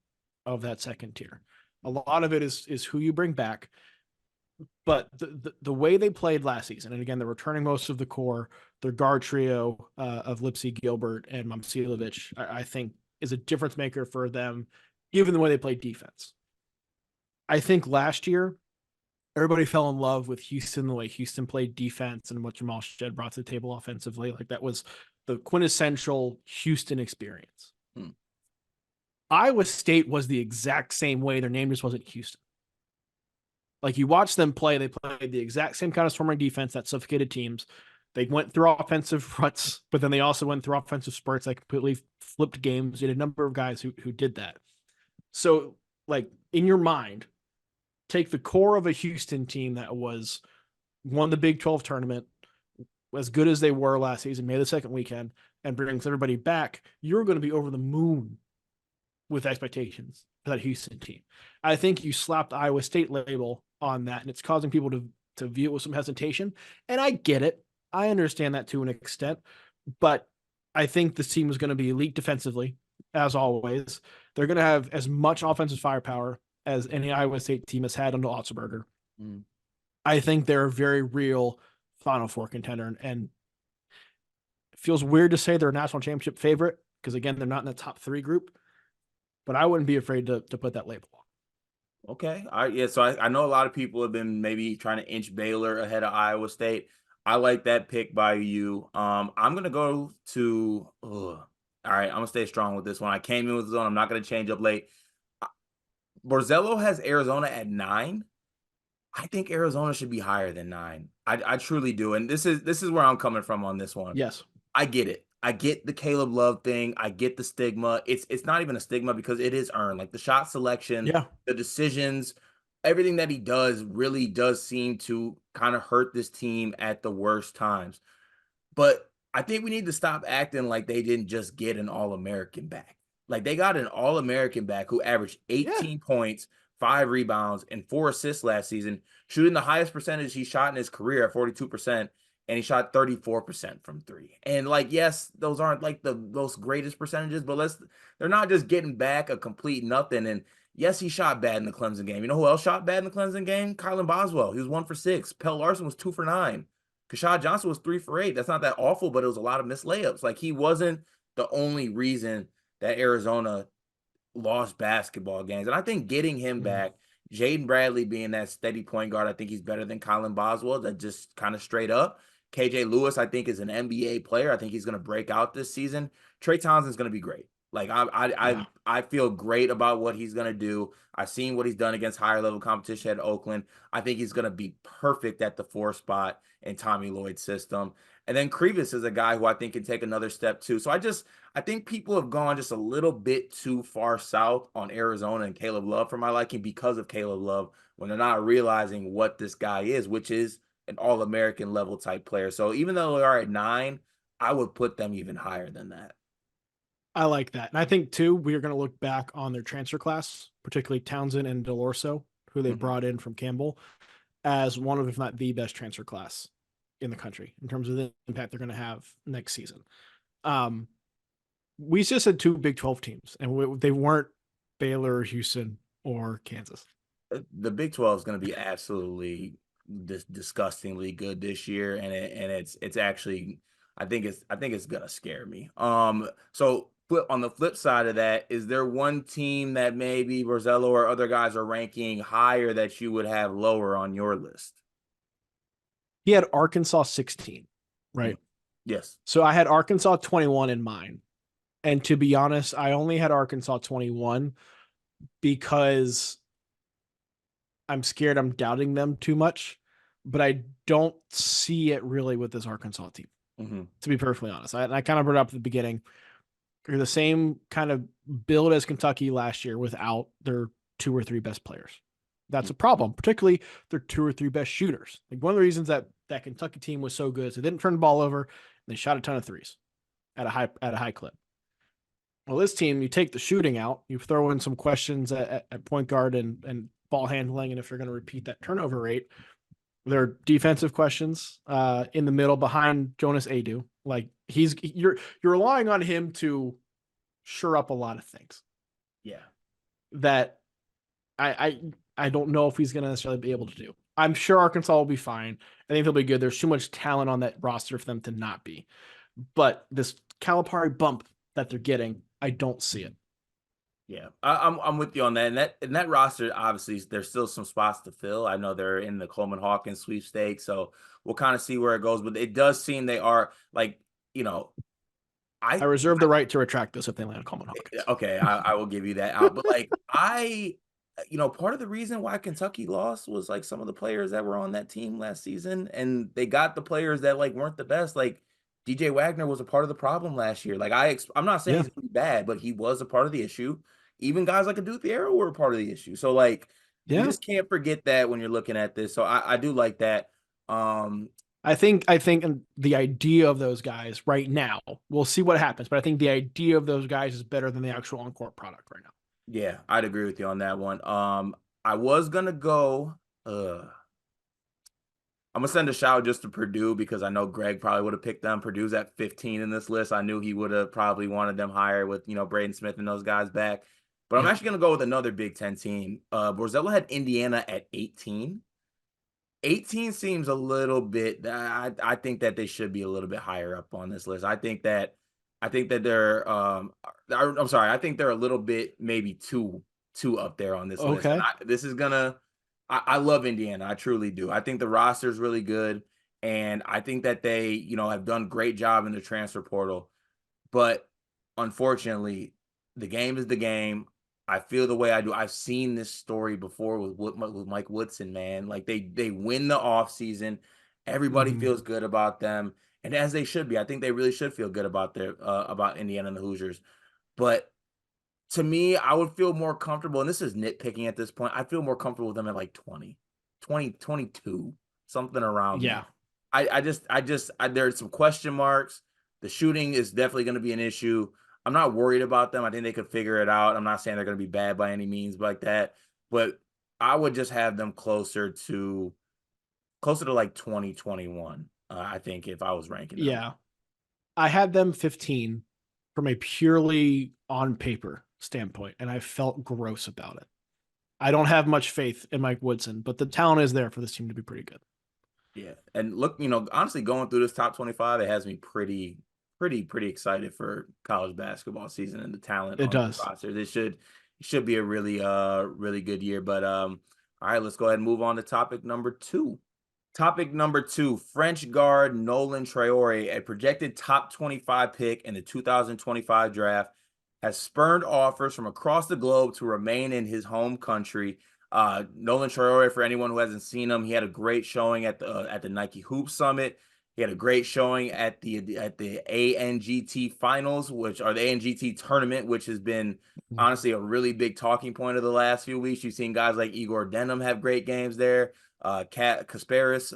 of that second tier. A lot of it is who you bring back, but the way they played last season, and again, they're returning most of the core. Their guard trio of Lipsy, Gilbert, and Momcilovic, I think, is a difference maker for them, given the way they play defense. I think last year, everybody fell in love with Houston, the way Houston played defense and what Jamal Shead brought to the table offensively. Like, that was the quintessential Houston experience. Iowa State was the exact same way. Their name just wasn't Houston. Like, you watch them play, they played the exact same kind of swarming defense that suffocated teams. They went through offensive ruts, but then they also went through offensive spurts that completely flipped games. You had a number of guys who did that. So, like, in your mind, take the core of a Houston team that won the Big 12 tournament, as good as they were last season, May the 2nd weekend, and brings everybody back. You're going to be over the moon with expectations for that Houston team. I think you slapped Iowa State label on that, and it's causing people to view it with some hesitation. And I get it. I understand that to an extent, but I think this team is going to be elite defensively, as always. They're going to have as much offensive firepower as any Iowa State team has had under Otzelberger. I think they're a very real Final Four contender, and it feels weird to say they're a national championship favorite because, again, they're not in the top 3 group, but I wouldn't be afraid to put that label on. Okay. All right. Yeah. So I know a lot of people have been maybe trying to inch Baylor ahead of Iowa State. I like that pick by you. I'm going to go to, all right, I'm going to stay strong with this one. I came in with this one. I'm not going to change up late. Borzello has Arizona at 9. I think Arizona should be higher than 9. I truly do. And this is where I'm coming from on this one. Yes. I get it. I get the Caleb Love thing. I get the stigma. It's not even a stigma because it is earned. Like, the shot selection, the decisions, everything that he does really does seem to kind of hurt this team at the worst times. But I think we need to stop acting like they didn't just get an All-American back. Like, they got an All-American back who averaged 18 points, 5 rebounds, and 4 assists last season, shooting the highest percentage he shot in his career at 42%. And he shot 34% from 3. And, like, yes, those aren't like the most greatest percentages, but they're not just getting back a complete nothing. And yes, he shot bad in the Clemson game. You know who else shot bad in the Clemson game? Kylan Boswell. He was 1 for 6. Pell Larson was 2 for 9. Kashad Johnson was 3 for 8. That's not that awful, but it was a lot of missed layups. Like, he wasn't the only reason that Arizona lost basketball games. And I think getting him back, Jaden Bradley being that steady point guard, I think he's better than Kylan Boswell. That just kind of straight up. KJ Lewis, I think, is an NBA player. I think he's going to break out this season. Trey Townsend's going to be great. Like, I feel great about what he's going to do. I've seen what he's done against higher level competition at Oakland. I think he's going to be perfect at the 4 spot in Tommy Lloyd's system. And then Krivas is a guy who I think can take another step too. So I think people have gone just a little bit too far south on Arizona and Caleb Love for my liking because of Caleb Love, when they're not realizing what this guy is, which is an All-American level type player. So even though they are at 9, I would put them even higher than that. I like that. And I think, too, we are going to look back on their transfer class, particularly Townsend and Delorso, who they brought in from Campbell, as one of, if not the best transfer class in the country in terms of the impact they're going to have next season. We just had 2 Big 12 teams, and they weren't Baylor, Houston, or Kansas. The Big 12 is going to be absolutely disgustingly good this year, and it's actually, I think it's gonna scare me. So on the flip side of that, is there one team that maybe Borzello or other guys are ranking higher that you would have lower on your list? He had Arkansas 16, right? Yes. So I had Arkansas 21 in mine, and to be honest, I only had Arkansas 21 because I'm scared I'm doubting them too much, but I don't see it really with this Arkansas team, to be perfectly honest. I kind of brought it up at the beginning. They're the same kind of build as Kentucky last year without their 2 or 3 best players. That's a problem, particularly their 2 or 3 best shooters. Like one of the reasons that that Kentucky team was so good is they didn't turn the ball over and they shot a ton of threes at a high clip. Well, this team, you take the shooting out, you throw in some questions at point guard and ball handling, and if you're going to repeat that turnover rate, there are defensive questions in the middle behind Jonas Adu. Like you're relying on him to shore up a lot of things. Yeah. That I don't know if he's going to necessarily be able to do. I'm sure Arkansas will be fine. I think they'll be good. There's too much talent on that roster for them to not be. But this Calipari bump that they're getting, I don't see it. Yeah, I'm with you on that. And that roster, obviously, there's still some spots to fill. I know they're in the Coleman Hawkins sweepstakes, so we'll kind of see where it goes. But it does seem they are like, I reserve the right to retract this if they land on Coleman Hawkins. Okay, I will give you that out. But like part of the reason why Kentucky lost was like some of the players that were on that team last season, and they got the players that like weren't the best. Like DJ Wagner was a part of the problem last year. Like I'm not saying he's gonna be bad, but he was a part of the issue. Even guys like Adou Thiero were a part of the issue. So like you just can't forget that when you're looking at this. So I do like that. I think the idea of those guys right now, we'll see what happens, but I think the idea of those guys is better than the actual on-court product right now. Yeah, I'd agree with you on that one. I was gonna go. I'm gonna send a shout out just to Purdue because I know Greg probably would have picked them. Purdue's at 15 in this list. I knew he would have probably wanted them higher with Braden Smith and those guys back. But I'm actually gonna go with another Big Ten team. Borzello had Indiana at 18. 18 seems a little bit. I think that they should be a little bit higher up on this list. I think that they're. I'm sorry. I think they're a little bit maybe too up there on this list. Okay. This is gonna. I love Indiana. I truly do. I think the roster is really good, and I think that they have done a great job in the transfer portal. But unfortunately, the game is the game. I feel the way I do. I've seen this story before with Mike Woodson, man. Like they win the offseason. Everybody feels good about them, and as they should be. I think they really should feel good about about Indiana and the Hoosiers. But to me, I would feel more comfortable, and this is nitpicking at this point. I feel more comfortable with them at like 20, 22, something around there. There's some question marks. The shooting is definitely going to be an issue. I'm not worried about them. I think they could figure it out. I'm not saying they're going to be bad by any means like that, but I would just have them closer to like 2021. I think if I was ranking them. Yeah. I had them 15 from a purely on paper standpoint, and I felt gross about it. I don't have much faith in Mike Woodson, but the talent is there for this team to be pretty good. Yeah. And look, honestly, going through this top 25, it has me pretty excited for college basketball season and the talent it on does. the roster. It should be a really good year. But all right, let's go ahead and move on to topic number 2. Topic number 2, French guard Nolan Traore, a projected top 25 pick in the 2025 draft, has spurned offers from across the globe to remain in his home country. Nolan Traore, for anyone who hasn't seen him, he had a great showing at the Nike Hoop Summit. He had a great showing at the ANGT finals, which are the ANGT tournament, which has been honestly a really big talking point of the last few weeks. You've seen guys like Igor Denham have great games there. Kasparis,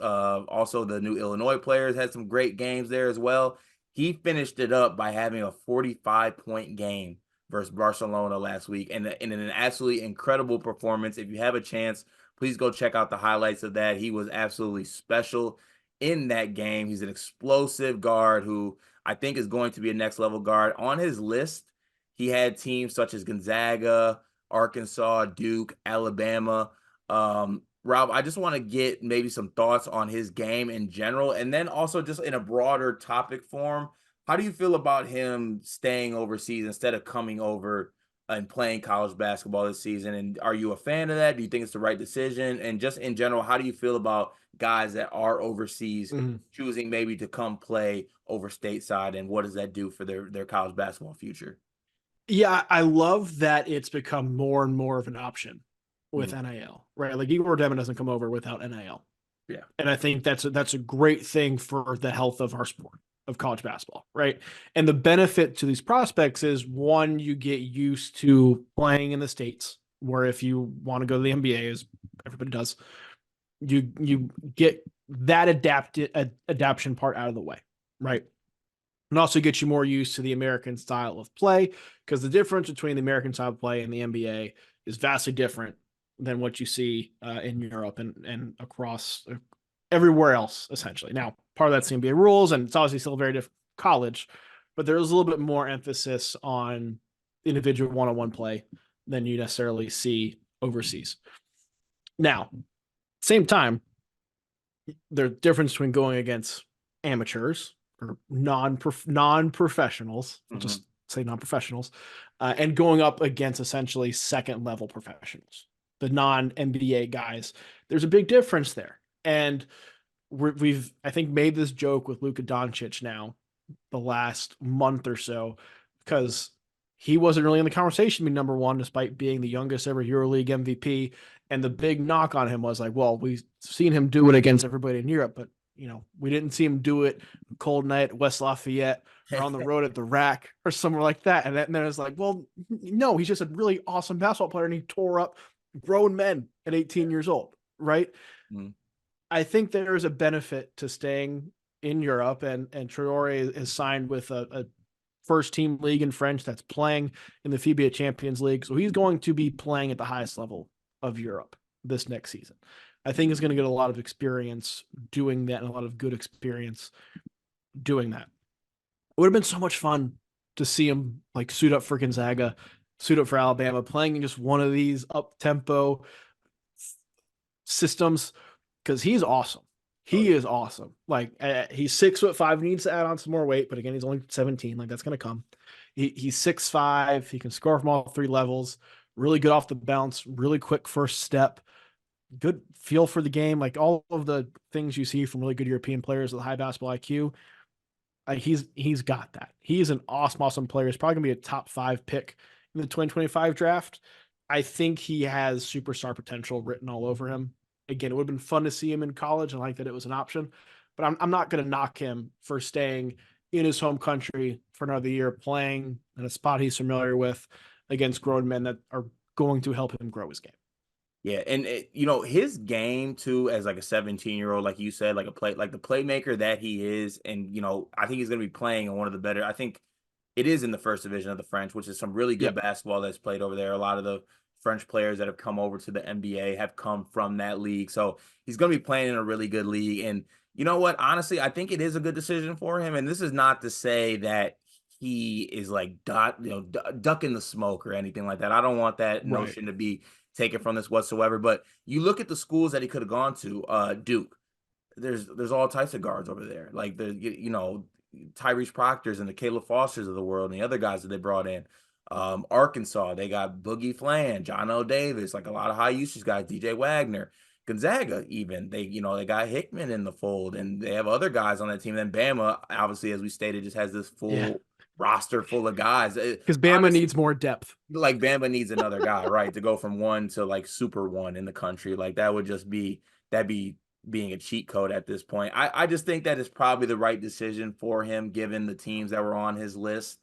also the new Illinois players, had some great games there as well. He finished it up by having a 45-point game versus Barcelona last week, and in an absolutely incredible performance. If you have a chance, please go check out the highlights of that. He was absolutely special in that game. He's an explosive guard who I think is going to be a next level guard. On his list, he had teams such as Gonzaga, Arkansas, Duke, Alabama. Rob, I just want to get maybe some thoughts on his game in general, and then also just in a broader topic form. How do you feel about him staying overseas instead of coming over and playing college basketball this season? And are you a fan of that? Do you think it's the right decision? And just in general, how do you feel about guys that are overseas choosing maybe to come play over stateside, and what does that do for their college basketball future? Yeah, I love that it's become more and more of an option with NIL, right? Like Igor Demon doesn't come over without NIL. Yeah. And I think that's a great thing for the health of our sport, of college basketball, right? And the benefit to these prospects is, one, you get used to playing in the States, where if you want to go to the NBA, is everybody does. You get that adaption part out of the way, right? And also get you more used to the American style of play, because the difference between the American style of play and the NBA is vastly different than what you see in Europe and across everywhere else, essentially. Now, part of that's the NBA rules, and it's obviously still a very different college, but there's a little bit more emphasis on individual one-on-one play than you necessarily see overseas. Now, same time, there's a difference between going against amateurs or non-professionals, we'll just say non-professionals, and going up against essentially second-level professionals, the non-NBA guys. There's a big difference there. And we've, I think, made this joke with Luka Doncic now the last month or so, because he wasn't really in the conversation to be number one, despite being the youngest ever EuroLeague MVP. And the big knock on him was like, well, we've seen him do it against everybody in Europe, but we didn't see him do it cold night at West Lafayette or on the road at the Rack or somewhere like that. And then it's like, well, no, he's just a really awesome basketball player, and he tore up grown men at 18 years old, right? Mm. I think there is a benefit to staying in Europe, and Traore is signed with a first team league in French that's playing in the FIBA Champions League. So he's going to be playing at the highest level of Europe this next season. I think he's going to get a lot of experience doing that, and a lot of good experience doing that. It would have been so much fun to see him like suit up for Gonzaga, suit up for Alabama, playing in just one of these up-tempo systems, because he's awesome. He is awesome. Like he's 6'5", needs to add on some more weight, but again, he's only 17. Like that's going to come. He's 6'5". He can score from all three levels. Really good off the bounce. Really quick first step. Good feel for the game. Like all of the things you see from really good European players with high basketball IQ. He's got that. He's an awesome player. He's probably going to be a top 5 pick in the 2025 draft. I think he has superstar potential written all over him. Again, it would have been fun to see him in college, and like that it was an option, but I'm not going to knock him for staying in his home country for another year, playing in a spot he's familiar with against grown men that are going to help him grow his game. Yeah, and his game too, as like a 17-year-old, like you said, like the playmaker that he is, and I think he's going to be playing on one of the better. I think it is in the first division of the French, which is some really good basketball that's played over there. A lot of the French players that have come over to the NBA have come from that league. So he's going to be playing in a really good league. And you know what? Honestly, I think it is a good decision for him. And this is not to say that he is like ducking the smoke or anything like that. I don't want that notion to be taken from this whatsoever. But you look at the schools that he could have gone to, Duke. There's all types of guards over there. Like Tyrese Proctors and the Caleb Fosters of the world and the other guys that they brought in. Arkansas, they got Boogie Flan, John O. Davis, like a lot of high usage guys, DJ Wagner. Gonzaga, even they got Hickman in the fold, and they have other guys on that team. Then Bama, obviously, as we stated, just has this full roster full of guys. Because Bama honestly needs more depth. Like Bama needs another guy, right, to go from one to like super one in the country. Like that would just be being a cheat code at this point. I just think that is probably the right decision for him, given the teams that were on his list.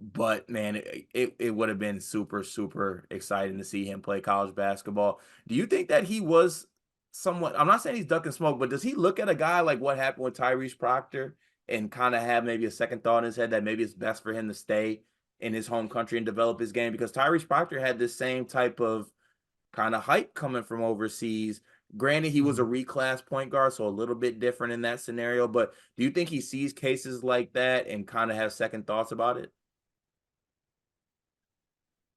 But man, it would have been super, super exciting to see him play college basketball. Do you think that he was somewhat, I'm not saying he's ducking smoke, but does he look at a guy like what happened with Tyrese Proctor and kind of have maybe a second thought in his head that maybe it's best for him to stay in his home country and develop his game? Because Tyrese Proctor had this same type of kind of hype coming from overseas. Granted, he was a reclass point guard, so a little bit different in that scenario. But do you think he sees cases like that and kind of has second thoughts about it?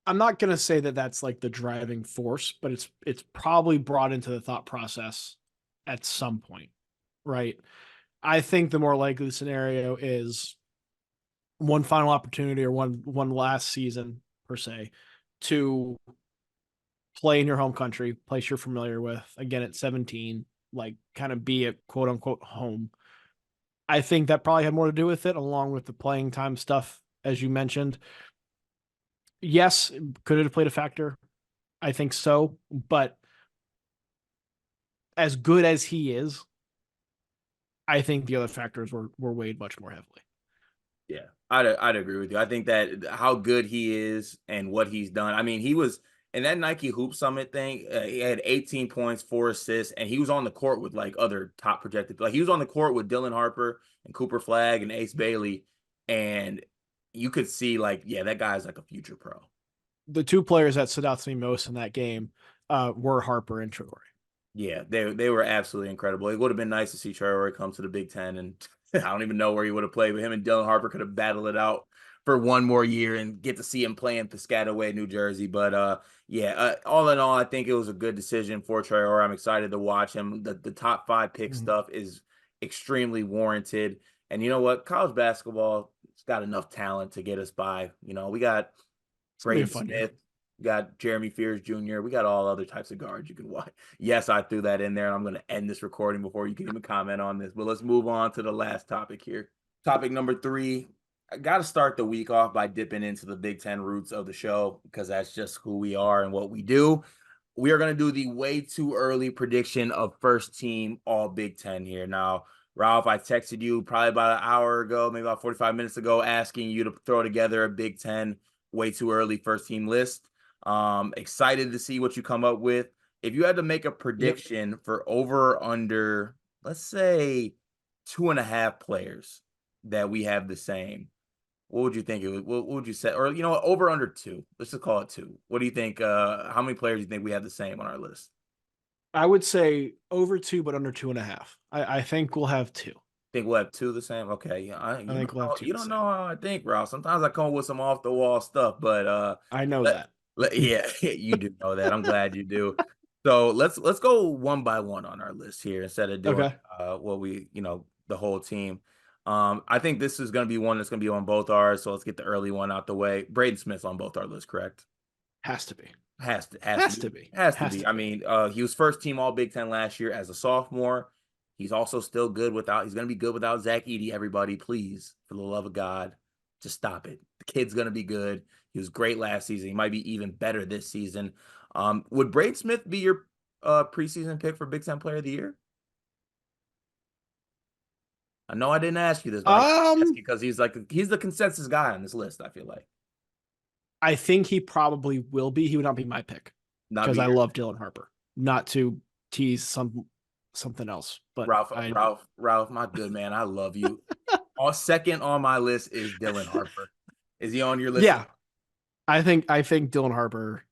I'm not going to say that that's like the driving force, but it's probably brought into the thought process at some point, right? I think the more likely scenario is one final opportunity or one last season per se to play in your home country, place you're familiar with, again at 17, like kind of be at quote unquote home. I think that probably had more to do with it, along with the playing time stuff, as you mentioned. Yes, could it have played a factor? I think so. But as good as he is, I think the other factors were weighed much more heavily. Yeah, I'd agree with you. I think that how good he is and what he's done. I mean, he was And that Nike Hoop Summit thing, he had 18 points, 4 assists, and he was on the court with like other top projected. Like he was on the court with Dylan Harper and Cooper Flagg and Ace Bailey, and you could see like, yeah, that guy's like a future pro. The two players that stood out to me most in that game were Harper and Traore. Yeah, they were absolutely incredible. It would have been nice to see Traore come to the Big Ten, and I don't even know where he would have played, but him and Dylan Harper could have battled it out for one more year and get to see him play in Piscataway, New Jersey. But all in all, I think it was a good decision for Traore. I'm excited to watch him. The top 5 pick stuff is extremely warranted. And you know what? College basketball, it's got enough talent to get us by. You know, we got Braden Smith. We got Jeremy Fears Jr. We got all other types of guards you can watch. Yes, I threw that in there, and I'm going to end this recording before you can even comment on this. But let's move on to the last topic here. Topic number 3. I got to start the week off by dipping into the Big Ten roots of the show because that's just who we are and what we do. We are going to do the way too early prediction of first team all Big Ten here. Now, Ralph, I texted you probably about an hour ago, maybe about 45 minutes ago, asking you to throw together a Big Ten way too early first team list. Excited to see what you come up with. If you had to make a prediction for over or under, let's say 2.5 players that we have the same, what would you think it would? What would you say? Or over under 2. Let's just call it 2. What do you think? How many players do you think we have the same on our list? I would say over 2, but under 2.5. I think we'll have 2. Think we'll have 2 the same? Okay, yeah. I think we'll have 2. You don't know how I think, Ralph. Sometimes I come with some off the wall stuff, but I know that. Yeah, you do know that. I'm glad you do. So let's go one by one on our list here instead of doing what we, the whole team. I think this is going to be one that's going to be on both ours. So let's get the early one out the way. Braden Smith's on both our lists, correct? Has to be. Has to be. I mean, he was first team all Big Ten last year as a sophomore. He's also still good without. He's going to be good without Zach Edey. Everybody, please, for the love of God, just stop it. The kid's going to be good. He was great last season. He might be even better this season. Would Braden Smith be your preseason pick for Big Ten Player of the Year? I know I didn't ask you this, but because he's the consensus guy on this list. I feel like. I think he probably will be. He would not be my pick because I love Dylan Harper. Not to tease something else, but Ralph, my good man, I love you. Second on my list is Dylan Harper. Is he on your list? Yeah, I think Dylan Harper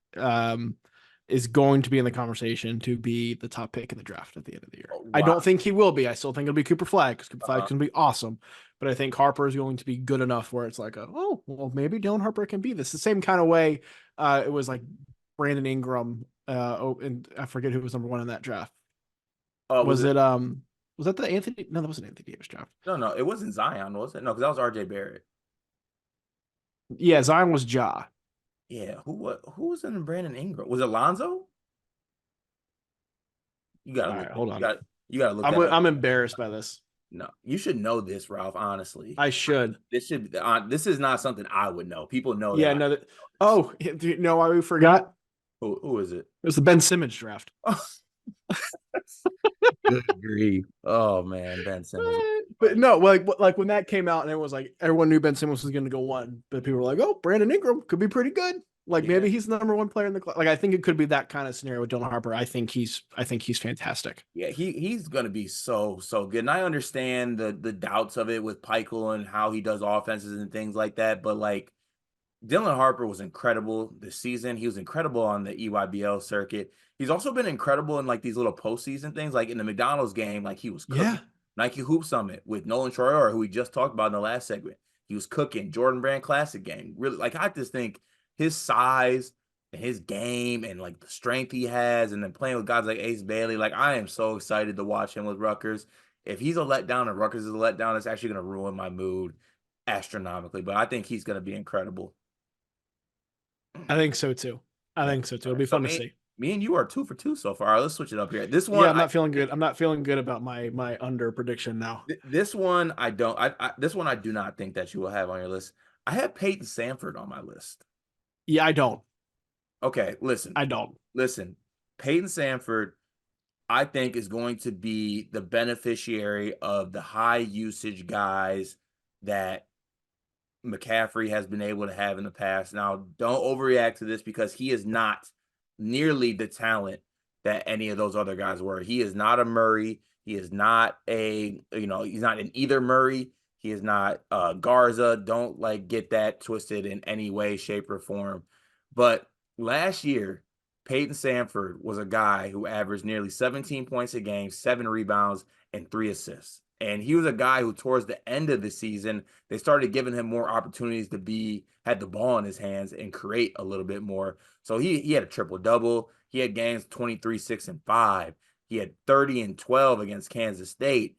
is going to be in the conversation to be the top pick in the draft at the end of the year. Wow. I don't think he will be. I still think it'll be Cooper Flagg because Cooper Flagg's going to be awesome. But I think Harper is going to be good enough where it's like, maybe Dylan Harper can be this. The same kind of way it was like Brandon Ingram. And I forget who was number 1 in that draft. Was that the Anthony? No, that wasn't Anthony Davis draft. No, it wasn't Zion, was it? No, because that was RJ Barrett. Yeah, Zion was Ja. Yeah, who was in Brandon Ingram? Was it Lonzo? You gotta hold on. You gotta look. I'm embarrassed by this. No, you should know this, Ralph. Honestly, I should. This is not something I would know. People know. Yeah, no. Do you know why we forgot? Who is it? It was the Ben Simmons draft. Good grief! Oh man, Ben Simmons. But no, like when that came out and it was like everyone knew Ben Simmons was going to go 1, but people were like, "Oh, Brandon Ingram could be pretty good. Like maybe he's the number 1 player in the class." Like I think it could be that kind of scenario with Dylan Harper. I think he's fantastic. Yeah, he's going to be so good. And I understand the doubts of it with Pikel and how he does offenses and things like that, but like Dylan Harper was incredible this season. He was incredible on the EYBL circuit. He's also been incredible in like these little postseason things, like in the McDonald's game, like he was cooking. Yeah. Nike Hoop Summit with Nolan Traore, who we just talked about in the last segment. He was cooking. Jordan Brand Classic game. Really, like I just think his size and his game and like the strength he has, and then playing with guys like Ace Bailey, like I am so excited to watch him with Rutgers. If he's a letdown and Rutgers is a letdown, it's actually going to ruin my mood astronomically. But I think he's going to be incredible. I think so too. It'll be fun to see. Me and you are 2 for 2 so far. Let's switch it up here. This one, I'm not feeling good. I'm not feeling good about my under prediction now. This one, I don't. This one, I do not think that you will have on your list. I have Peyton Sandfort on my list. Yeah, I don't. Okay, listen. I don't. Listen, Peyton Sandfort, I think, is going to be the beneficiary of the high usage guys that McCaffrey has been able to have in the past. Now, don't overreact to this because he is not nearly the talent that any of those other guys were. He is not a Murray. He is not he's not an either Murray. He is not Garza. Don't like get that twisted in any way, shape, or form. But last year, Peyton Sandford was a guy who averaged nearly 17 points a game, 7 rebounds, and 3 assists. And he was a guy who, towards the end of the season, they started giving him more opportunities to had the ball in his hands and create a little bit more. So he had a triple double. He had games 23, 6, and 5. He had 30 and 12 against Kansas State.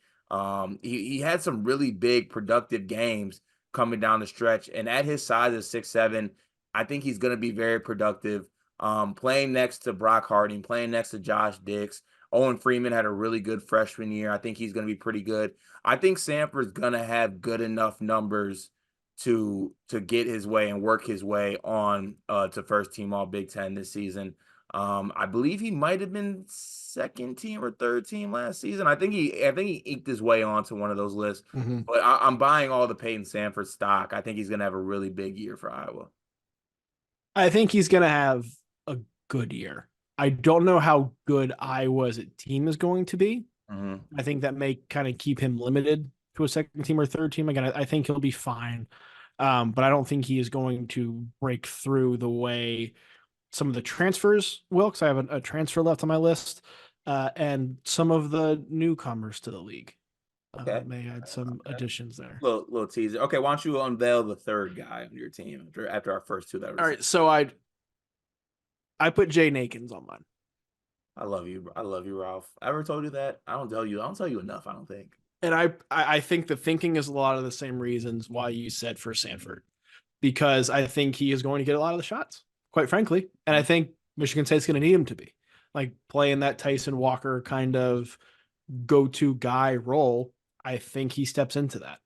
He had some really big productive games coming down the stretch. And at his size of 6'7", I think he's going to be very productive. Playing next to Brock Harding, playing next to Josh Dix. Owen Freeman had a really good freshman year. I think he's going to be pretty good. I think Sanford's going to have good enough numbers to get his way and work his way on to first team All Big Ten this season. I believe he might have been second team or third team last season. I think he eked his way onto one of those lists. Mm-hmm. But I'm buying all the Peyton Sanford stock. I think he's going to have a really big year for Iowa. I think he's going to have a good year. I don't know how good Iowa as a team is going to be. Mm-hmm. I think that may kind of keep him limited to a second team or third team. Again, I think he'll be fine. But I don't think he is going to break through the way some of the transfers will, because I have a transfer left on my list, and some of the newcomers to the league. Okay. May add some additions there. Little teaser. Okay, why don't you unveil the third guy on your team after our first two that were All right, so I put Jay Nakins on mine. I love you, Ralph. I ever told you that? I don't tell you enough, I don't think. And I think the thinking is a lot of the same reasons why you said for Sanford, because I think he is going to get a lot of the shots, quite frankly. And I think Michigan State's going to need him to be, like, playing that Tyson Walker kind of go-to guy role. I think he steps into that.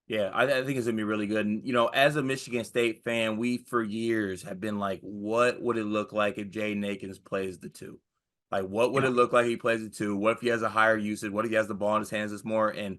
Yeah, I think it's going to be really good. And, as a Michigan State fan, we for years have been like, what would it look like if Jay Nakins plays the 2? Like, what would it look like if he plays the 2? What if he has a higher usage? What if he has the ball in his hands this more? And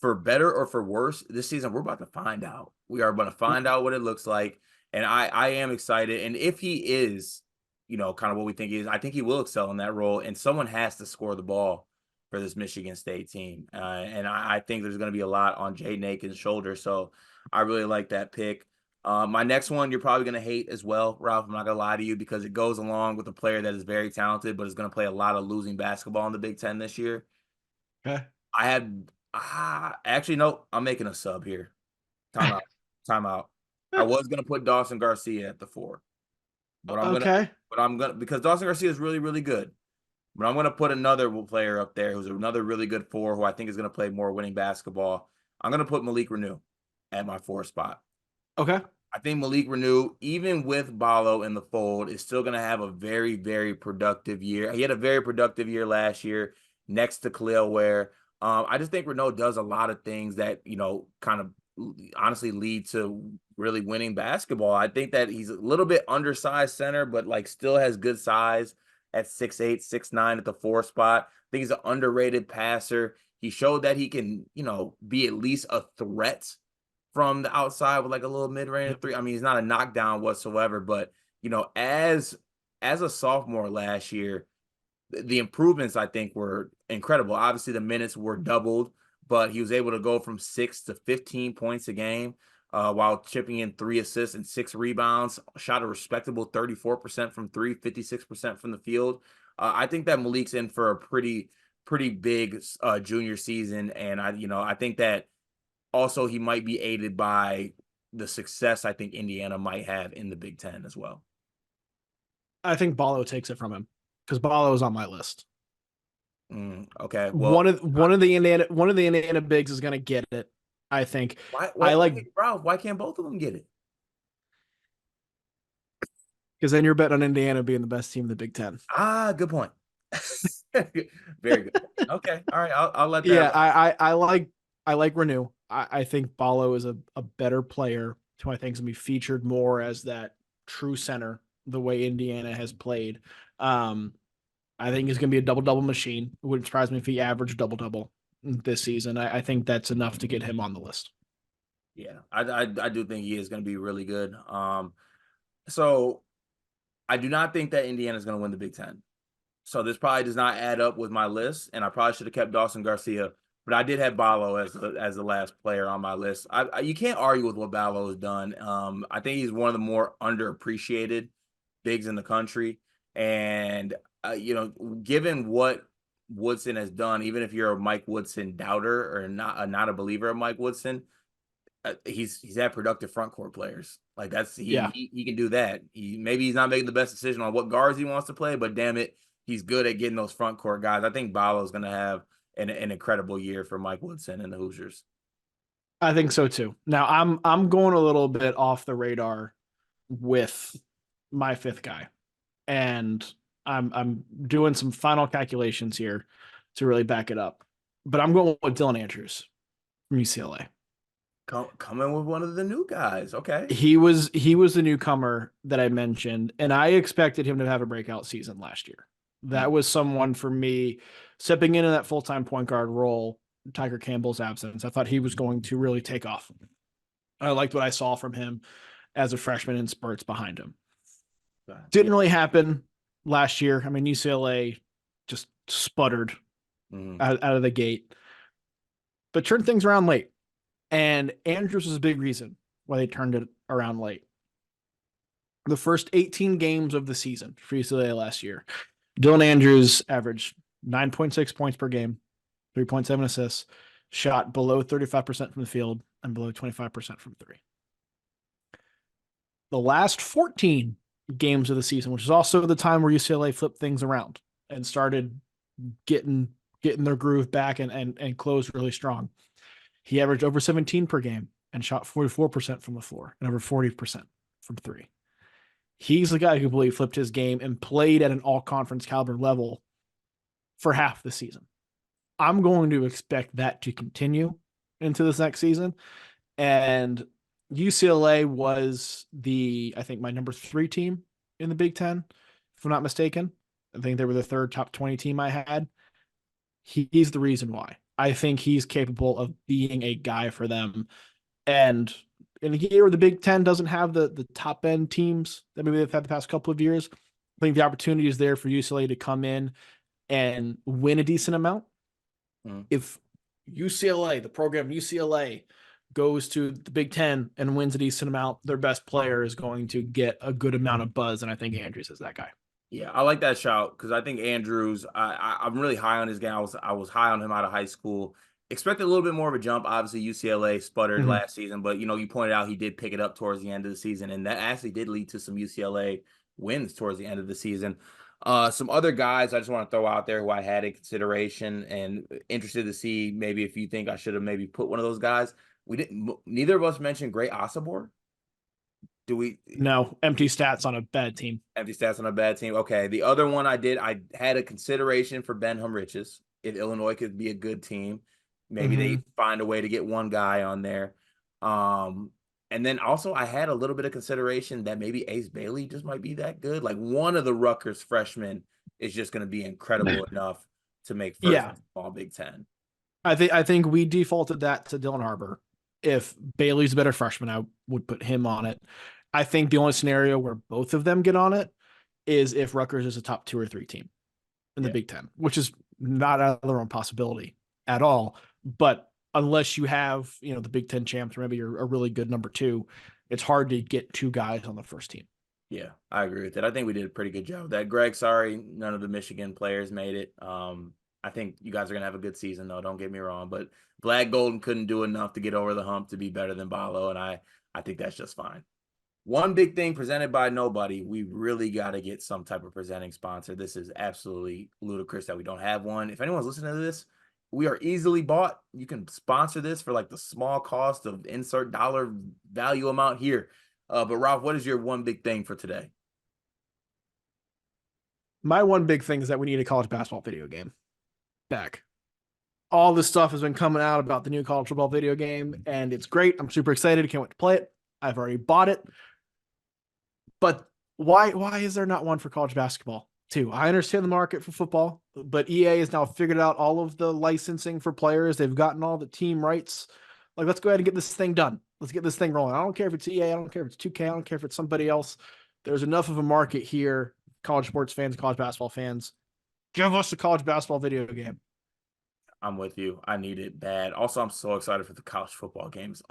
for better or for worse, this season, we're about to find out. We are going to find out what it looks like. And I am excited. And if he is, kind of what we think he is, I think he will excel in that role. And someone has to score the ball for this Michigan State team. And I think there's going to be a lot on Jay Nakins' shoulders. So I really like that pick. My next one, you're probably going to hate as well, Ralph. I'm not going to lie to you, because it goes along with a player that is very talented, but is going to play a lot of losing basketball in the Big Ten this year. Okay. Actually, no, I'm making a sub here. Time out. I was going to put Dawson Garcia at the 4. But I'm going to, because Dawson Garcia is really, really good. But I'm going to put another player up there who's another really good 4 who I think is going to play more winning basketball. I'm going to put Malik Reneau at my 4 spot. Okay. I think Malik Reneau, even with Ballo in the fold, is still going to have a very, very productive year. He had a very productive year last year next to Khalil Ware. I just think Reneau does a lot of things that, kind of honestly lead to really winning basketball. I think that he's a little bit undersized center, but like still has good size at 6'8", 6'9" at the 4 spot. I think he's an underrated passer. He showed that he can, be at least a threat from the outside with like a little mid-range 3. I mean, he's not a knockdown whatsoever, but as a sophomore last year, the improvements I think were incredible. Obviously, the minutes were doubled, but he was able to go from 6 to 15 points a game while chipping in 3 assists and 6 rebounds. Shot a respectable 34% from 3, 56% from the field. I think that Malik's in for a pretty big junior season, and I think that also he might be aided by the success I think Indiana might have in the Big Ten as well. I think Ballo takes it from him, because Ballo is on my list. Okay. Well, one of the Indiana bigs is going to get it, I think. Ralph, why can't both of them get it? Because then you're betting on Indiana being the best team in the Big Ten. Good point. Very good. Okay. All right. I'll let that. Yeah, I like Reneau. I think Ballo is a better player who I think is going to be featured more as that true center, the way Indiana has played. I think he's going to be a double-double machine. It wouldn't surprise me if he averaged double-double this season. I think that's enough to get him on the list. Yeah, I do think he is going to be really good. So I do not think that Indiana is going to win the Big Ten. So this probably does not add up with my list, and I probably should have kept Dawson Garcia, but I did have Ballo as the last player on my list. You can't argue with what Ballo has done. I think he's one of the more underappreciated bigs in the country, and given what Woodson has done, even if you're a Mike Woodson doubter or not a believer of Mike Woodson, he's had productive front court players. Like he can do that. Maybe he's not making the best decision on what guards he wants to play, but damn it, he's good at getting those front court guys. I think Ballo's going to have an incredible year for Mike Woodson and the Hoosiers. I think so too. Now I'm going a little bit off the radar with my fifth guy, and I'm doing some final calculations here to really back it up. But I'm going with Dylan Andrews from UCLA. Coming with one of the new guys. Okay. He was the newcomer that I mentioned, and I expected him to have a breakout season last year. That was someone for me stepping into that full-time point guard role, Tiger Campbell's absence. I thought he was going to really take off. I liked what I saw from him as a freshman in spurts behind him. Didn't really happen last year. I mean, UCLA just sputtered out of the gate, but turned things around late. And Andrews was a big reason why they turned it around late. The first 18 games of the season for UCLA last year, Dylan Andrews averaged 9.6 points per game, 3.7 assists, shot below 35% from the field and below 25% from three. The last 14 games of the season, which is also the time where UCLA flipped things around and started getting their groove back and closed really strong. He averaged over 17 per game and shot 44% from the floor and over 40% from three. He's the guy who really flipped his game and played at an all-conference caliber level for half the season. I'm going to expect that to continue into this next season. And UCLA was I think my number 3 team in the Big Ten, if I'm not mistaken. I think they were the third top 20 team I had. He's the reason why. I think he's capable of being a guy for them. And in a year where the Big Ten doesn't have the top end teams that maybe they've had the past couple of years, I think the opportunity is there for UCLA to come in and win a decent amount. If UCLA, the program UCLA, goes to the Big Ten and wins a decent amount, their best player is going to get a good amount of buzz. And I think Andrews is that guy. Yeah, I like that shout because I think Andrews, I'm really high on his game. I was high on him out of high school. Expected a little bit more of a jump. Obviously, UCLA sputtered last season, but you pointed out he did pick it up towards the end of the season, and that actually did lead to some UCLA wins towards the end of the season. Some other guys I just want to throw out there who I had in consideration and interested to see maybe if you think I should have maybe put one of those guys. We didn't. Neither of us mentioned Great Asabor. Do we? No, empty stats on a bad team. Empty stats on a bad team. Okay. The other one I had a consideration for Ben Humriches. If Illinois could be a good team, maybe they find a way to get one guy on there. And then also I had a little bit of consideration that maybe Ace Bailey just might be that good. Like one of the Rutgers freshmen is just going to be incredible enough to make first all Big Ten. I think we defaulted that to Dylan Harbour. If Bailey's a better freshman, I would put him on it. I think the only scenario where both of them get on it is if Rutgers is a top 2 or 3 team in the Big Ten, which is not out of their own possibility at all. But unless you have, the Big Ten champs, or maybe you're a really good number 2, it's hard to get 2 guys on the first team. Yeah, I agree with that. I think we did a pretty good job with that. Greg, sorry, none of the Michigan players made it. I think you guys are going to have a good season, though. Don't get me wrong. But Vlad Golden couldn't do enough to get over the hump to be better than Ballo, and I think that's just fine. One big thing presented by nobody. We really got to get some type of presenting sponsor. This is absolutely ludicrous that we don't have one. If anyone's listening to this, we are easily bought. You can sponsor this for like the small cost of insert dollar value amount here. But Ralph, what is your one big thing for today? My one big thing is that we need a college basketball video game back. All this stuff has been coming out about the new college football video game, and it's great. I'm super excited. I can't wait to play it. I've already bought it. But why is there not one for college basketball too? I understand the market for football, but EA has now figured out all of the licensing for players. They've gotten all the team rights. Like, let's go ahead and get this thing done. Let's get this thing rolling. I don't care if it's EA. I don't care if it's 2K. I don't care if it's somebody else. There's enough of a market here, college sports fans, college basketball fans. Give us a college basketball video game. I'm with you. I need it bad. Also, I'm so excited for the college football games.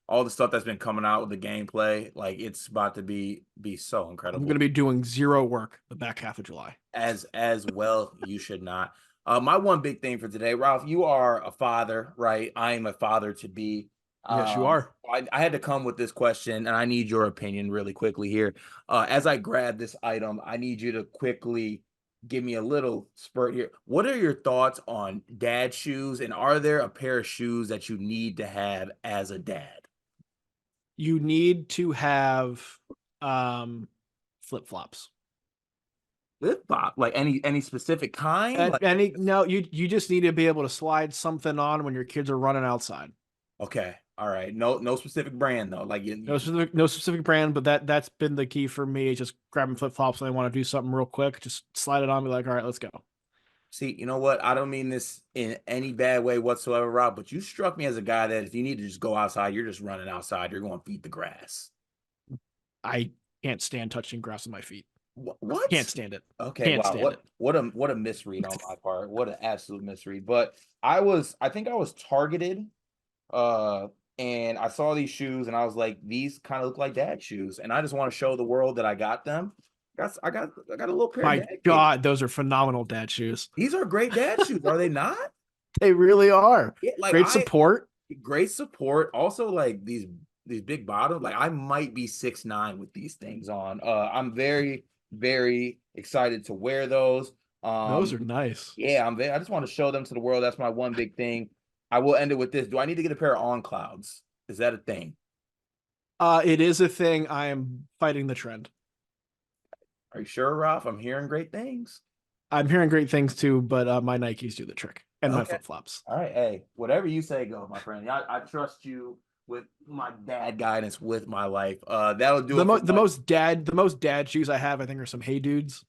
All the stuff that's been coming out with the gameplay, like it's about to be so incredible. I'm going to be doing zero work the back half of July. As well, you should not. My one big thing for today, Ralph, you are a father, right? I am a father to be. Yes, you are. I had to come with this question, and I need your opinion really quickly here. As I grab this item, I need you to quickly give me a little spurt here. What are your thoughts on dad shoes, and are there a pair of shoes that you need to have as a dad? You need to have flip-flops. Flip flop, like any specific kind? You just need to be able to slide something on when your kids are running outside. Okay, all right. No specific brand though. Like no specific brand, but that's been the key for me. Just grabbing flip-flops when I want to do something real quick. Just slide it on, be like, all right, let's go. See, you know what? I don't mean this in any bad way whatsoever, Rob, but you struck me as a guy that if you need to just go outside, you're just running outside. You're going to feed the grass. I can't stand touching grass with my feet. What? Can't stand it. Okay, can't wow. stand it. What a misread on my part. What an absolute misread. But I think I was targeted. And I saw these shoes and I was like, these kind of look like dad shoes. And I just want to show the world that I got them. I got a little pair My of dad God, shoes. those are phenomenal dad shoes. These are great dad shoes, are they not? They really are. Yeah, like great support. Great support. Also, like these big bottoms. Like I might be 6'9" with these things on. I'm very, very excited to wear those. Those are nice. Yeah, I just want to show them to the world. That's my one big thing. I will end it with this. Do I need to get a pair of On Clouds? Is that a thing? It is a thing. I am fighting the trend. Are you sure, Ralph? I'm hearing great things. I'm hearing great things too, but my Nikes do the trick and my flip-flops. All right. Hey, whatever you say goes, my friend. I trust you with my dad guidance with my life. That'll do the most dad shoes I have, I think, are some Hey Dudes,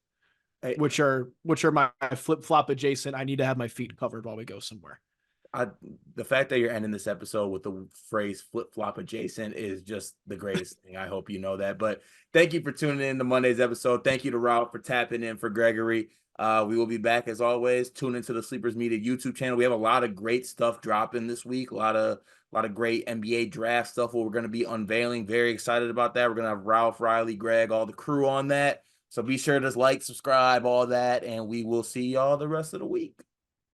which are my flip-flop adjacent. I need to have my feet covered while we go somewhere. The fact that you're ending this episode with the phrase flip-flop adjacent is just the greatest thing. I hope you know that. But thank you for tuning in to Monday's episode. Thank you to Ralph for tapping in for Gregory. We will be back as always. Tune into the Sleepers Media YouTube channel. We have a lot of great stuff dropping this week. A lot of great NBA draft stuff we're going to be unveiling. Very excited about that. We're going to have Ralph, Riley, Greg, all the crew on that. So be sure to like, subscribe, all that, and we will see y'all the rest of the week.